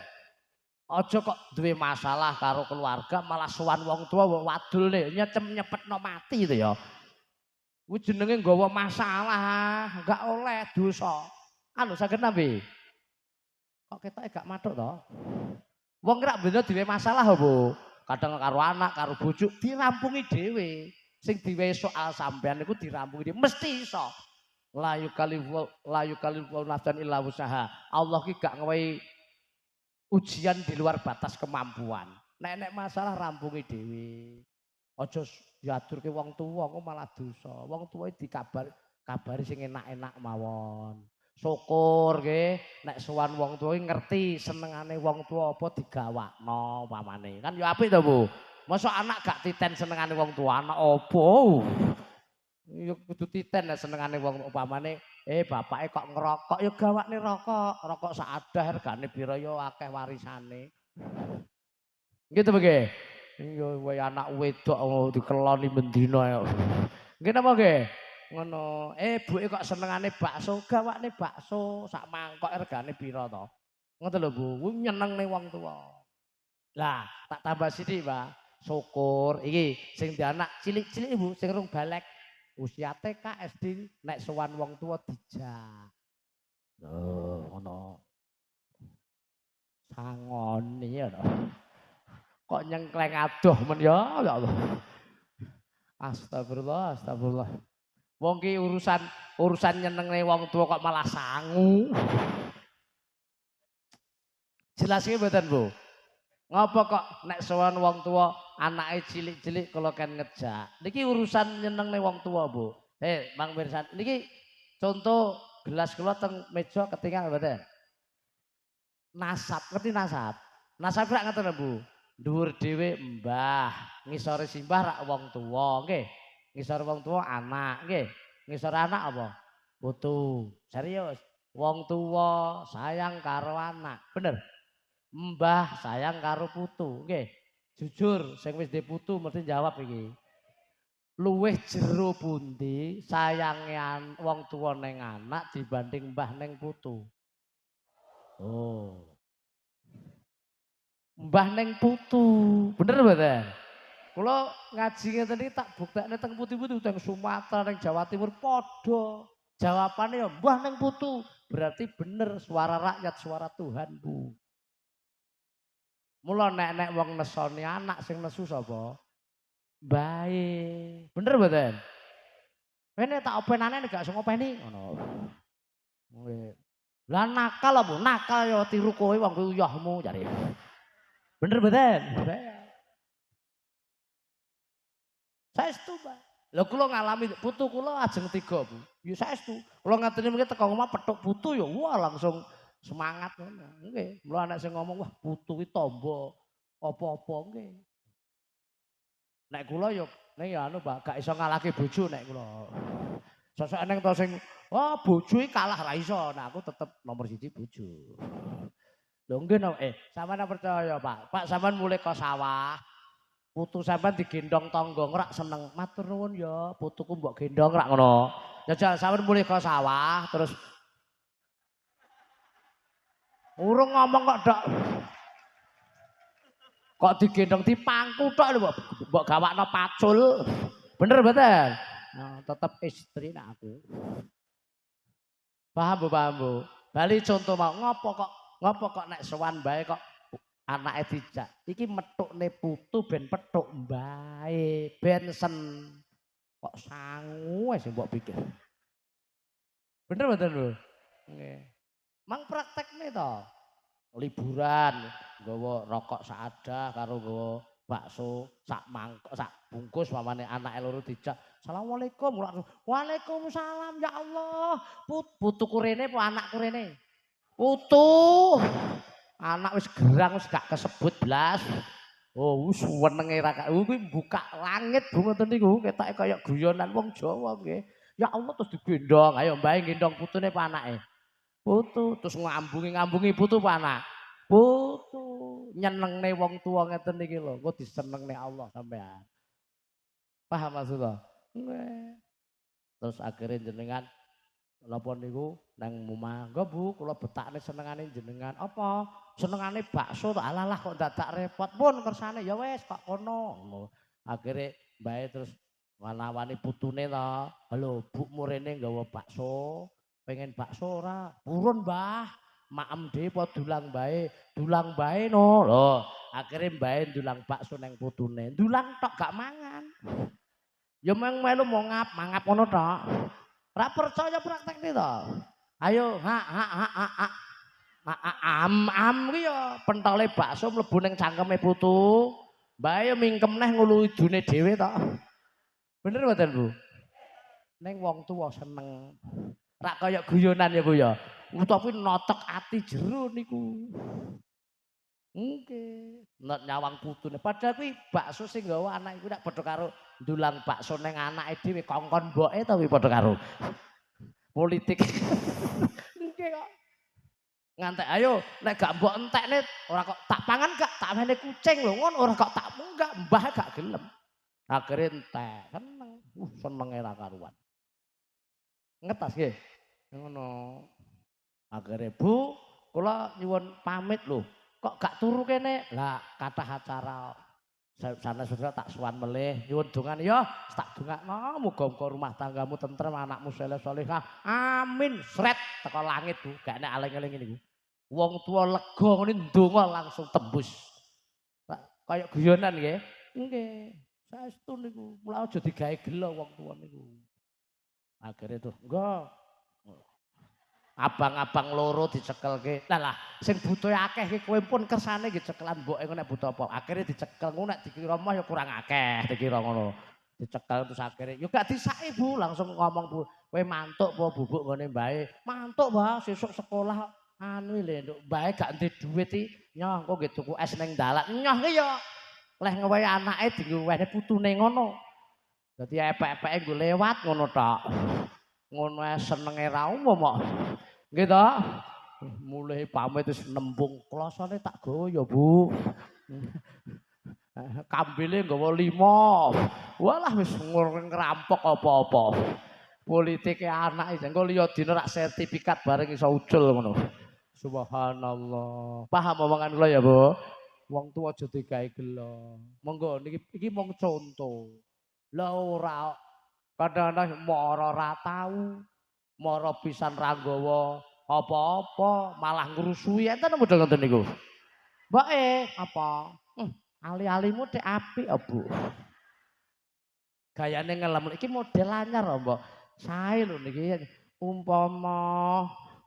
Aja kok duwe masalah karo keluarga malah sowan wong tua wadul nyepetno mati itu ya. Kuwi jenenge nggawa masalah, enggak oleh dosa. Anu saged nambe. Kok ketoke gak matuk to? Wong rak bener duwe masalah apa? kadang karo anak, karo bojo dirampungi dhewe. Sing diwehi soal sampean niku dirampungi dhewe mesti iso. La yukallifu nafsan illa wusaha. Allah ki gak ngewehi ujian di luar batas kemampuan. Nek masalah rampungi dhewe. Aja diaturke wong tuwa kok malah dosa. Wong tuwa kabari sing enak-enak mawon. Syukur nggih nek sowan wong tuwa ngerti senengane wong tuwa apa digawakno pamane. Kan ya apik to, Bu. Mosok anak gak titen senengane wong tuwa, anak apa? Ya kudu titen nek senengane wong upamane bapake kok ngerokok ya gawakne rokok. Rokok sak adah regane pira ya akeh warisane. Gitu nggih. Iya wae anak wedok dikeloni mendina ya. Nggih napa nggih? Ngono. Buke kok senengane bakso, gawakne bakso sak mangkok regane pira to? Ngoten lho Bu, kuwi nyenengne wong tuwa. Lah, tak tambah sithik, Pak. Syukur iki sing di anak cilik-cilik Bu, sing rung balek. Usia TK SD nek sowan wong tuwa dijak. Lho, ngono. Sangoni ya to. Kok nyengkleng adoh men ya Allah. Astagfirullah, astagfirullah. Wong ki urusan nyenengne wong tua kok malah sangu. Jelas iki mboten, Bu? Ngapa kok nek sowan wong tua anake cilik-cilik kula kan ngejak. Niki urusan nyenengne wong tua, Bu. Mang Mirsan, niki contoh gelas kula teng meja ketinggal mboten? Nasab, ngerti nasab? Nasab rak ngoten lho, Bu. Dhuwur dhewe mbah, ngisore simbah rak wong tuwa, nggih. Ngisor wong tuwa anak, nggih. Ngisor anak apa? Putu. Serius. Wong tuwa sayang karo anak, bener? Mbah sayang karo putu, nggih. Jujur, sing wis duwe putu mesti jawab iki. Luwih jero pundi sayange wong tuwa ning anak dibanding mbah ning putu? Oh. Mbah ning putu. Bener mboten? Kula ngaji ngeten iki tak buktekne teng putih-putih teng Sumatera ning Jawa Timur padha. Jawabane ya mbah ning putu. Berarti bener suara rakyat, suara Tuhan, Bu. Mula nek wong nesoni anak sing nesu sapa? Mbahe. Bener mboten? Kene tak openane gak iso ngopeni ngono. Nggih. Lah nakal apa? Nakal ya tiru kowe wong uyahmu jare. Bener mboten? Saestu, Pak. Lha kula ngalami putu kula ajeng 3, Bu. Ya saestu. Kula ngateni mriki teko omah petuk putu ya wah langsung semangat ngono. Nggih, mula anak sing ngomong wah putu iki tamba apa-apa nggih. Nek kula ya ning ya anu, Pak, gak iso ngalahke bojo nek kula. Sosok eneng to sing wah bojo iki kalah ra iso. Nah aku tetep nomor 1 bojo. Lho nggih no, sampeyan percaya, Pak. Pak sampean mulai ke sawah. Putu sampean digendong tangga rak seneng. Matur nuwun ya, putuku mbok gendong rak ngono. Jajal sampean mulai ke sawah terus urung ngomong kok digendong dipangku tok lho mbok gawakno pacul. Bener mboten? Nah, tetep istri nak aku. Paham Bu, paham Bu. Bali contoh mau ngopo kok nek sowan bae kok anake dijak. Iki metukne putu ben petuk mbae, ben sen. Kok sangu wis mbok pikir. Bener mboten, Bu? Nggih. Mang praktekne to. Liburan nggawa rokok seadah karo nggawa bakso sak mangkok sak bungkus mamane anake loro dijak. Assalamualaikum. Waalaikumsalam ya Allah. Putuku rene apa anakku rene? Putu. Anak wis gerang wis gak kesebut blas. Oh, wis wenenge ra kuwi buka langit Bu ngoten niku ketoke kaya guyonan wong Jawa nggih. Ya Allah terus digendong. Ayo mbae gendong putune apa anake? Putu terus ngambungi putu apa anak? Putu. Nyenengne wong tua ngeten iki lho, engko disenengne Allah sampean. Paham maksudnya? Nggih. Terus akhirnya jenengan napa niku nang omah. Engko Bu, kula betakne senengane jenengan. Apa? Senengane bakso to. Alalah kok dadak repot. Pun kersane ya wis kok kono. Akhire mbae terus wanawani putune to. Halo, Bu murene nggawa bakso. Pengen bakso ora? Purun, Mbah. maem dhewe apa dulang bae no. Lho, akhire bae dulang bakso neng putune. Dulang tok gak mangan. Ya melu mangap ngono tok. Ora percaya praktekne to. Ayo am ki ya pentole bakso mlebu ning cangkeme putu. Bae mingkem neh ngulu idune dhewe to. Bener mboten, Bu? Ning wong tuwa seneng. Rak kaya guyonan ya, Bu ya. Utawi notok ati jero niku. Nggih, nek nyawang putune. Padahal kuwi bakso sing nggawa anak iku nek padha karo ndulang bakso ning anake dhewe kongkon mboke to kuwi padha karo politik. Nggih kok. Ngantek ayo nek gak mbok entekne ora kok tak pangan gak tak mene kucing lho ngono ora kok tak munggah mbah gak gelem. Akhire entek seneng. Senenge ra karuan. Ngetas nggih. Ngono. Akhire Bu, kula nyuwun pamit lho. Kok gak turu kene? Lah kathah acara sanes-sanes tak suwan melih nyuwun dongan ya tak dongakno muga-muga rumah tanggamu tentrem anakmu saleh salehah. Amin. Sret teko langit Bu, gak nek aling-aling niku. Wong tua lega ngene ndonga langsung tembus. Kayak guyonan nggih. Nggih. Saestu niku. Mula aja digawe gelo wong tua niku. Akhire tuh, enggak. Abang-abang loro dicekelke. Lah sing butuhe akeh iki kowe pun kersane nggih cekelan mboke nek butuh apa. Akhire dicekel ngono nek dikira mah ya kurang akeh dikira ngono. Dicekel terus akhire ya gak disaki Bu, langsung ngomong Bu, kowe mantuk apa bubuk ngene mbae. Mantuk, Mbah, sesuk sekolah anu lho nduk mbae gak ndek dhuwit iki. Nyoh engko nggih tuku es ning dalan. Nyoh ki ya leh ngewehi anake diwehne putune ngono. Dadi epek-epeke nggo lewat ngono tok. Ngono ae senenge ra umum kok. Nggih to? Mulai pamit wis nembung klosone tak gawa ya, Bu. Kambile nggawa 5. Walah wis ngrampok apa-apa. Politike anak iki engko liya dina rak sertifikat bareng iso ucul ngono. Subhanallah. Paham omongan kula ya, Bu? Wong tuwa aja digawe gelo. Monggo iki mung conto. Lah ora kadang-kadang mara ora tau, mara pisan ra nggawa apa-apa, malah ngrusui enten model ngoten niku. Mbake apa? Ali-alimu tek apik, Bu. Gayane ngelem iki model anyar, Mbok. Sae lho niki.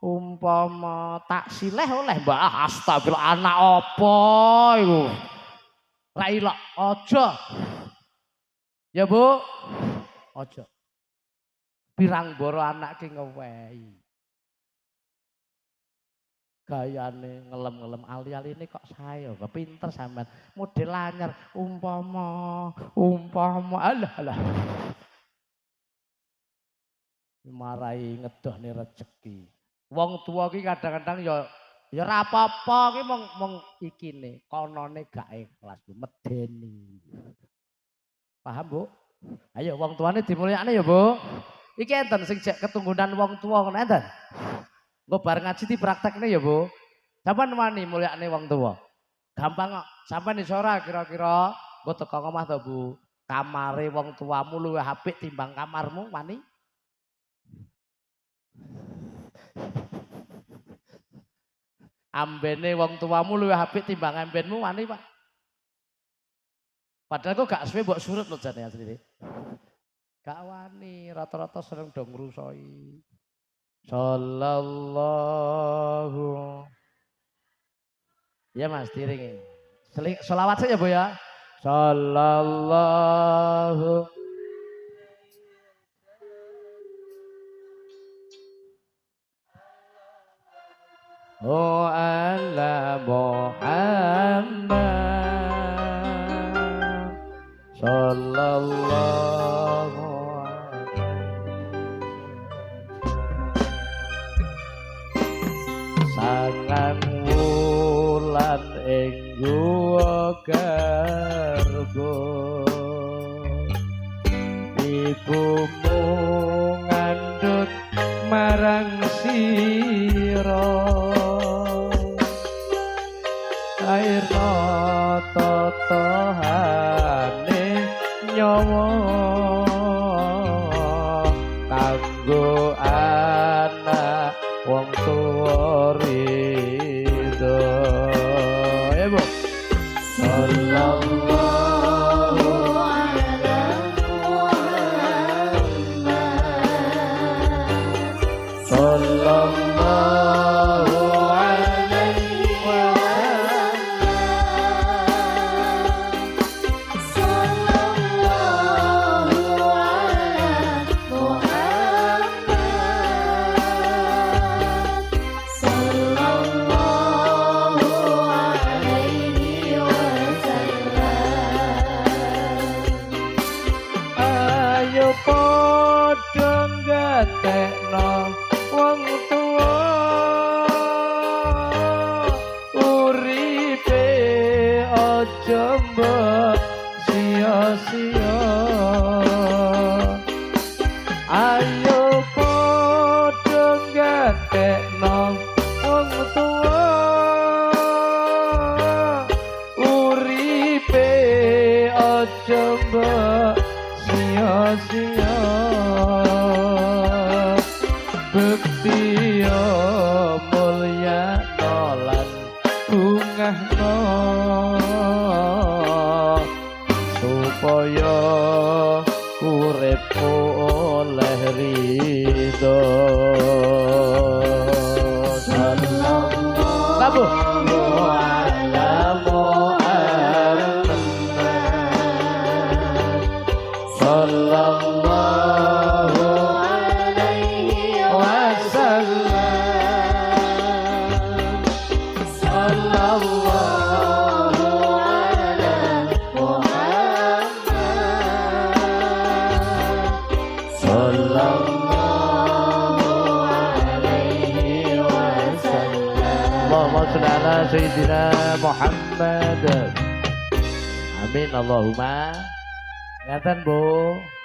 Umpama tak sileh oleh, Mbak. Astagfirullah, anak apa iku? Ra ilok, aja. Ya, Bu. Aja. Pirang boro anak ki ngewehi. Gayane ngelem-ngelem ali-aline kok sae kok pinter sampean. Model anyar umpama alah. Marai ngedohne rezeki. Wong tua ki kadang-kadang ya ora apa-apa ki mung ikine, konone gak ikhlas, medeni. Paham, Bu? Ayo wong tuane dimulyakne ya, Bu. Iki enten sing jek ketunggunan wong tua ngono enten. Engko bareng ngaji dipraktekne ya, Bu. Sampeyan wani mulyakne wong tua. Gampang kok. Sampeyan iso ora kira-kira engko teko omah to, Bu. Kamare wong tuamu luwih apik timbang kamarmu wani? Ambene wong tuamu luwih apik timbang ambenmu wani, Pak? Padahal kok gak suwe mbok surut lho jane asline. Gak wani, rata-rata sering do ngrusoi. Sallallahu. Ya Mas, diringi. Selawat saja Bu ya. Sallallahu. Oh ala Muhammad sallallahu sangang wulan ing guwa garba ibumu ngandhut marang sira air totohane nyawa kanggo anak wong tuwa padha gatekno wong tuwa uripe aja mbok sia-sia ayo padha gatekno wong tuwa uripe aja mbok sia-sia bekti mulya lan bungahno supaya uripku oleh ridho sallallahu ala Muhammad sallallahu alaihi wasallam sallallahu ala Muhammad sallallahu alaihi wasallam Allahumma shalli ala sayyidina Muhammad amin Allahumma ngaten Bu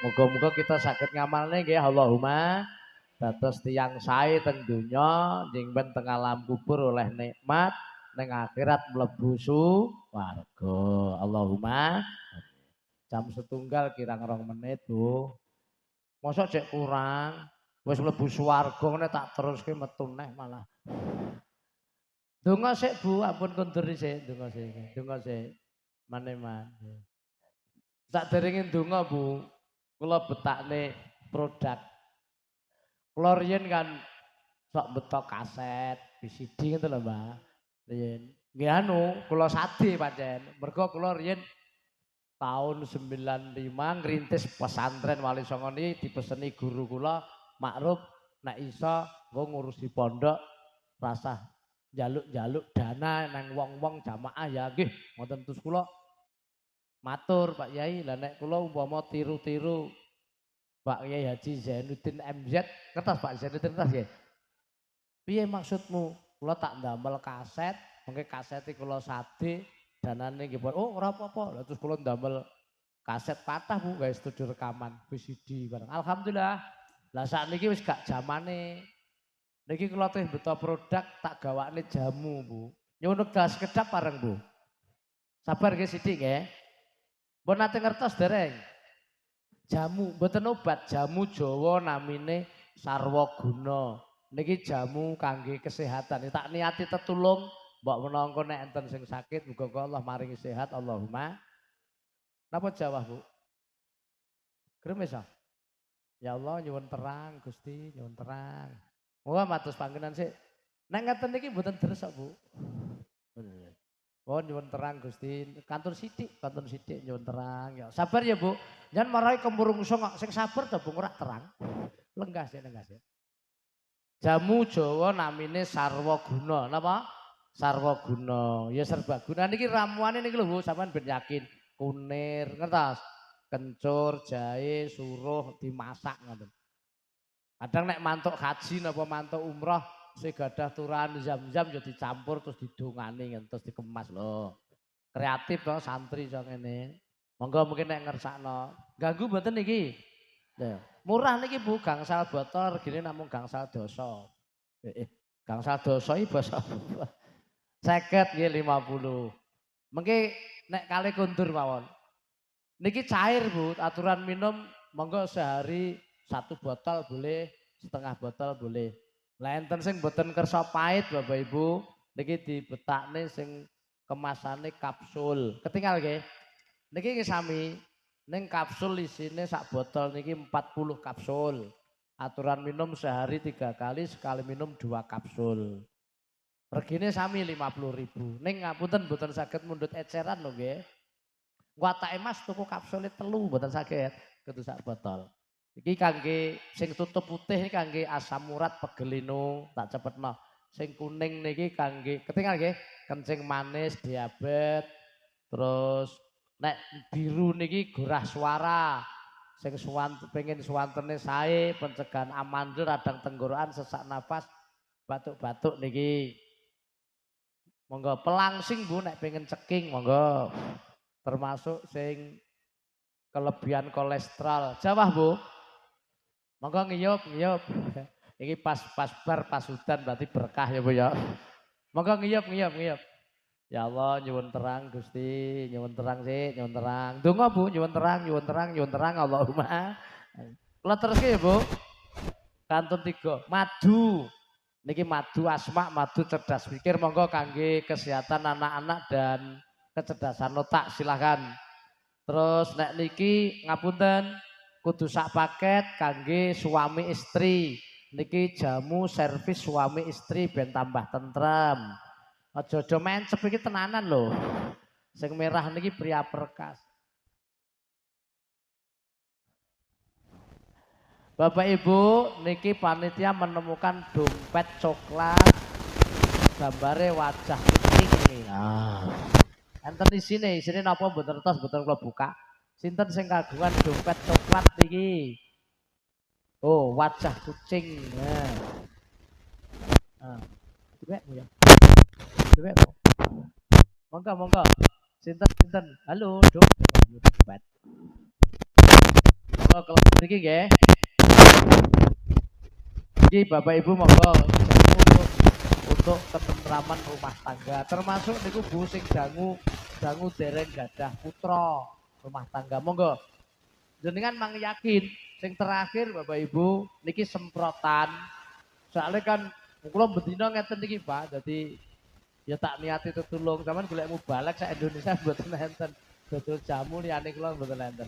muga-muga kita saged ngamalne nggih Allahumma dados tiyang sae teng donya njing ben teng alam kubur oleh nikmat ning akhirat mlebu swarga Allahumma jam setunggal kirang 2 menit Bu mosok cek kurang wis mlebu swarga ngene tak teruske metu neh malah donga sik Bu ampun kondur sik donga sik mane-man sakderenge donga Bu kula betakne produk kula riyen kan sok betok kaset VCD ngoten lho Mbak riyen nggih anu kula sade pancen mergo kula riyen tahun 95 ngrintis pesantren Wali Songo niki dipeseni guru kula makruf nek iso nggo ngurusi pondok rasah jaluk-jaluk dana nang wong-wong jamaah ya nggih ngoten terus kula matur Pak Yai lah nek kula umpama tiru-tiru Pak Yai Haji Zainuddin MZ kertas Pak Zainuddin kertas nggih piye maksudmu kula tak ndamel kaset mengke kasete kula sade danane nggih oh ora apa-apa lha terus kula ndamel kaset patah Bu gawe studio rekaman VCD bareng alhamdulillah lah sakniki wis gak zamane niki kula teh beto produk tak gawane jamu Bu nyuwun gas kedap bareng Bu sabar nggih sithik nggih mbon nate ngertos dereng jamu mboten obat jamu Jawa namine sarwaguna niki jamu kangge kesehatan tak niati tetulung mbok menangka nek enten sing sakit muga-muga Allah maringi sehat Allahumma napa Jawa Bu Gremes ya Allah nyuwun terang Gusti nyuwun terang wah matur panggenan sik nek ngeten niki mboten deres kok Bu oh nyuwun terang Gusti kantor sithik nyuwun terang ya sabar ya Bu jangan marai kemurungso kok sing sabar to Bu ora terang lenggah sik jamu Jawa namine sarwaguna napa sarwaguna ya serbaguna niki ramuane niki lho Bu sampean ben yakin kunir ngertos kencur jahe suruh dimasak ngoten kadang nek mantuk haji napa mantuk umroh segadah turan zam-zam yo dicampur terus didongani terus dikemas lho. Kreatif to santri iso ngene. Monggo mungkin nek ngersakno. Ganggu mboten niki? Lho, murah niki Bu, gangsal botol regine namung gangsal dosa. Gangsal dosa iki basa apa? 50 nggih 50. Mengki nek kali kundur mawon. Niki cair Bu, aturan minum monggo sehari 1 botol boleh, setengah botol boleh. Lah enten sing mboten kersa pahit Bapak Ibu, niki dibetakne sing kemasane kapsul. Ketinggal nggih. Niki sami ning kapsul isine sak botol niki 40 kapsul. Aturan minum sehari 3 kali, sekali minum 2 kapsul. Regine sami 50.000. Ning ngapunten mboten saged mundhut eceran lho nggih. Watake Mas tuku kapsule 3 mboten saged, kudu sak botol. Iki kangge sing tutup putih iki kangge asam urat pegelino, tak cepetno. Sing kuning niki kangge ketinggal nggih, kencing manis, diabetes. Terus nek biru niki gerah suara. sing pengen suwantene sae, pencegahan amandel, radang tenggorokan, sesak nafas, batuk-batuk niki. Monggo pelangsing Bu nek pengen ceking monggo. Termasuk sing kelebihan kolesterol. Jawah Bu. Monggo ngiyup. Iki pas bar pas hudan berarti berkah ya Bu ya. Monggo ngiyup. Ya Allah nyuwun terang Gusti, nyuwun terang sih, nyuwun terang. Donga Bu, nyuwun terang Allahumma. Kula teruske ya Bu. Kantun 3, madu. Niki madu asma, madu cerdas pikir monggo kangge kesehatan anak-anak dan kecerdasan otak silahkan. Terus nek niki ngapunten kudu sak paket kangge suami istri. Niki jamu servis suami istri ben tambah tentrem. Aja-aja mencep iki tenanan lho. Sing merah niki pria perkas. Bapak Ibu, niki panitia menemukan dompet coklat gambare wajah kucing ini. Nah, enten isine napa mboten tos mboten kula buka. Sinten sing kagungan dompet coklat niki? Oh, wajah kucing. Nah. Dewek ya. Dewek. Monggo. Sinten. Halo, dompet. Monggo kalau niki nggih. Iki Bapak Ibu monggo untuk ketentraman rumah tangga. Termasuk niku Bu sing dangu dereng gadah putra rumah tangga. Monggo. Jenengan mang yakin sing terakhir Bapak Ibu niki semprotan. Soalnya kan kula bendina ngeten niki Pak. Jadi ya tak niati tetulung sampean golek mubalek sak Indonesia mboten enten. Dodol jamu liyane kula mboten enten.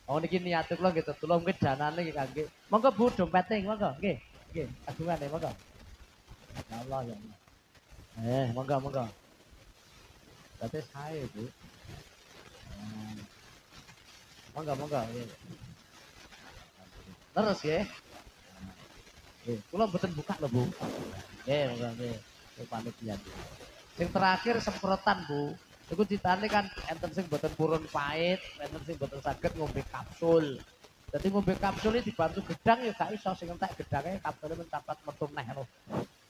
Oh niki niate kula nggih tetulung mungkin danane nggih kangge. Monggo Bu dompete monggo nggih. Nggih, agungane monggo. Ya Allah ya Allah. Monggo. Berarti sae Bu. Monggo. Terus nggih. Nggih, kula mboten buka lho Bu. Nggih, monggo nggih. Panitia. Yang terakhir semprotan Bu. Iku ditane kan enten sing boten purun pahit, enten sing boten saged ngombe kapsul. Jadi ngombe kapsul ini dibantu gedang ya gak iso sing entek gedangnya kapsulnya mencapat metu neh lho.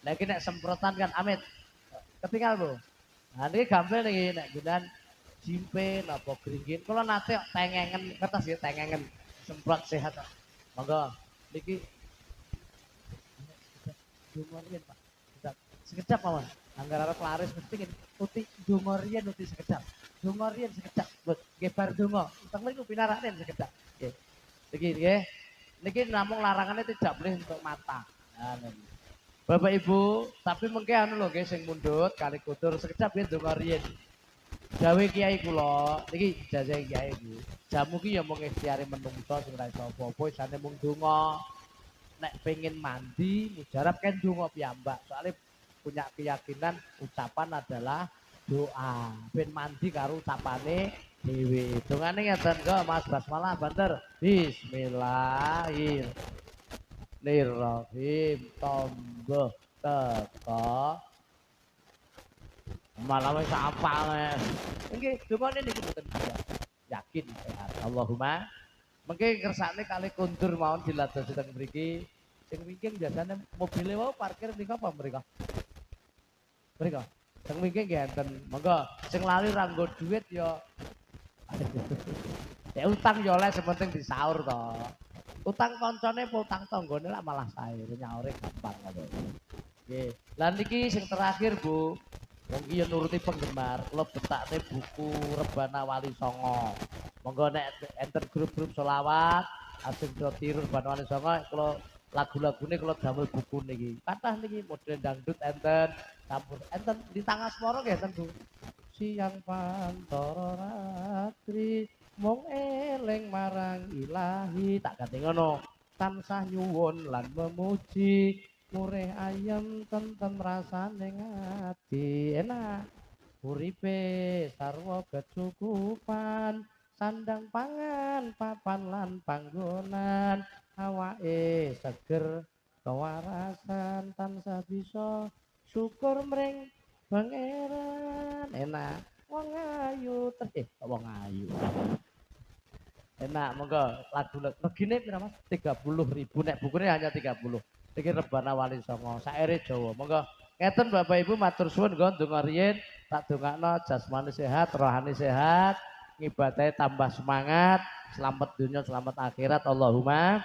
Lah iki nek semprotan kan amit. Ketinggal Bu. Nah niki gampil niki nek gunan jimpe napa gringgin. Kula nate tengengen kertas ya tengengen semprot sehat. Monggo niki Dumorien Pak. Sekejap mawon. Anggar arep laris mesti uti dungorien uti sekejap. Dungorien sekejap. Nggih bar donga. Teng mriku pinaraken sekejap. Nggih. Niki nggih. Niki namung larangannya tidak boleh untuk mata. Nah, Bapak Ibu, tapi mengke anu lho nggih sing mundhut kali kutur sekejap nggih dungorien. Gawe kiai kula, niki ijazah kiai iki. Jamu ki ya mung ikhtiare menungso sing ora iso apa-apa, isane mung donga. Nek pengen mandi mujarab kan donga piyambak. Soalnya punya keyakinan ucapan adalah doa. Ben mandi karo ucapane dhewe. Dongane ngeten kok Mas basmalah banter. Bismillahirrahmanirrahim. Tombo teko. Malah wis apal. Nggih, dongane niku mboten yakin sehat. Allahumma mengke kersane kali kundur mawon diladosi teng mriki. Sing wingking biasane mobile wae parkir mriki apa mriki? Mriki. Sing wingking nggih enten. Monggo sing lali ra nggo dhuwit ya. Ya utang ya oleh sepenting disaur to. Utang koncone apa utang tanggane lah malah sae nyaure gampang ngono. Nggih. Lah niki sing terakhir Bu. Wong iki ya nuruti penggemar, kula betakne buku Rebana Wali Songo. Monggo nek enten grup-grup selawat, asing tiru Rebana Wali Songo, kula lagu-lagune kula damel buku niki. Kathah niki model dangdut enten, campur enten di tangan semoro nggih enten Bu. Siang pantoro ratri mung eling marang Ilahi, tak ganti ngono. Tansah nyuwun lan memuji murih ayam tentem rasane ngati enak uripe sarwa kecukupan sandang pangan papan lan panggonan awake seger kewarasan tansah bisa syukur mring pangeran enak wong ayu wong ayu Enak, monggo lagu regine pira Mas? 30.000 nek bukune hanya 30. Iki Rebana Wali Songo, saire Jawa. Monggo ngeten Bapak Ibu matur suwun nggo ndonga riyin tak dongakno jasmani sehat, rohani sehat, ngibadahe tambah semangat, selamat dunia, selamat akhirat. Allahumma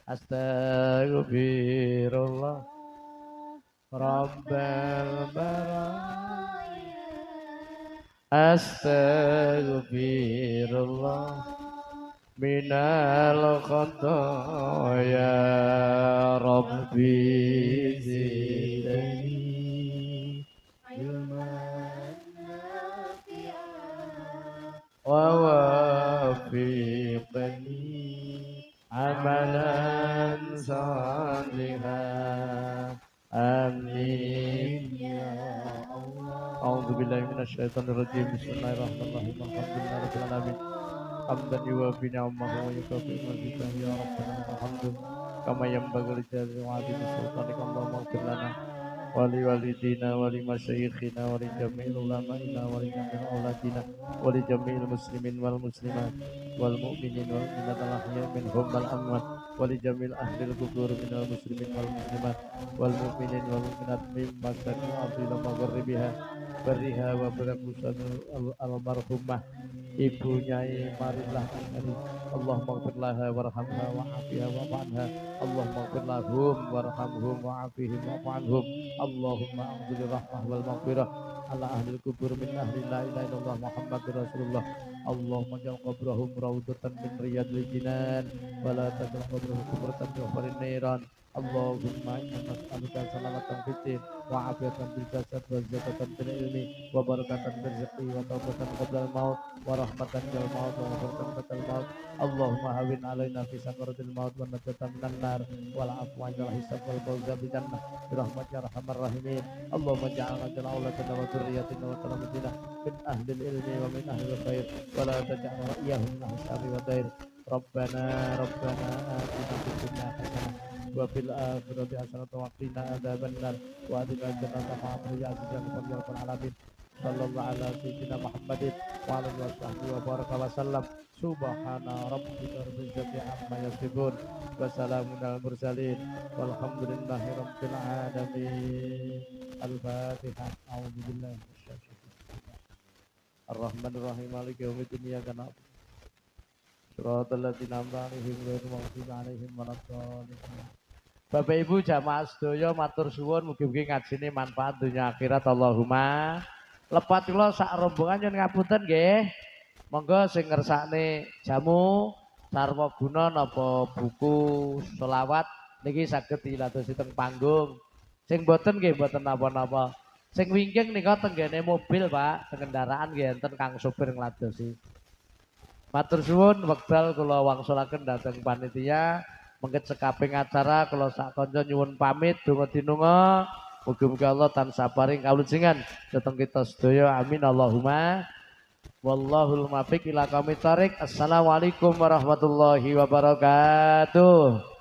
astagfirullah Rabbal baraya astagfirullah minal khotoya rabbi zidani ilman wa wafiqni amalan salihan amin ya Allah. A'udzubillahi minasyaitonirrajim. Bismillahirrahmanirrahim. Alhamdulillahirabbil alamin. Hamdan yuwafi ni'amahu wa yukafi mazidahu ya rabbana alhamdulillah kama yanbaghi li jalali wa azimi sultanika Allahumma ighfir lana wa li walidina wa li masyayikhina wa li jami'il ulama'ina wa li jami'il auladina wa li jami'il muslimin wal muslimat wal mu'minin wal mu'minat al ahya minhum wal amwat wa li jami'il ahlil qubur minal muslimin wal muslimat wal mu'minin wal mu'minat min masyarakat afila maghribiha bariha wa barakusan al-marhumah Ibu Nyai Marilah Asari Allahumma gfirlaha warhamha wa'afiha wa'anha Allahumma gfirlahum warhamhum wa'afihim wa'anhum Allahumma anzil rahmah wal maghfirah ala ahlil kubur min ahli la ilaha illallah Muhammadur Rasulullah Allahumma ja'al qabrahum rawdatan min riyadil jinan wa la taj'al qabrahum qubratan min farin niran Allahumma inna nas'aluka salamatan fid din wa afiatan fil jasad wa zakatan fil ilmi wa barakatan fil rizqi wa tawbatan qabla al maut wa rahmatan fil maut wa maghfiratan ba'da al maut Allahumma hawin alaina fi sakaratil maut wa najatan minan nar wal afwa wal hisab wal fawza bil jannah bi rahmatika ya arhamar rahimin Allahumma ja'alna jalla auladana wa dzurriyyatina wa talamidina min ahli ilmi wa min ahli khair wa la taj'alna iyahum min ahli wa dair Rabbana atina fid dunya hasanah wa fil akhirati hasanatan wa qina adzabannar wa adkhilna jannata ma'al ya aziz ya rabbal alamin sallallahu ala sayyidina Muhammadin wa ala alihi washabbihi wa baraka wa sallam subhana rabbika rabbil izzati amma yasifun wa salamun alal mursalin walhamdulillahi rabbil alamin al-fatihah a'udzu billahi minasyaitonir rajim ar-rahmanir rahim maliki yaumiddin iyyaka na'budu Shiratal ladzina an'amta 'alaihim ghairil maghdubi 'alaihim waladdallin. Bapak Ibu jamaah sedaya matur suwun mugi-mugi ngajine manfaat dunya akhirat Allahumma. Lepat kula sak rombongan nyuwun ngapunten nggih. Monggo sing ngersakne jamu sarwa guna napa buku selawat niki saged diladosi teng panggung. Sing boten nggih boten napa-napa. Sing wingking nika tenggene mobil Pak, teng kendaraan nggih enten kang sopir ngladosi. Matur suwun wekdal kula wangsulaken dhateng panitia mengket sekaping acara kula sak kanca nyuwun pamit donga dinunga mugi-mugi Allah tansah paring kalujengan dhateng kita sedaya amin Allahumma wallahul muwaffiq ila aqwamit thoriq assalamualaikum warahmatullahi wabarakatuh.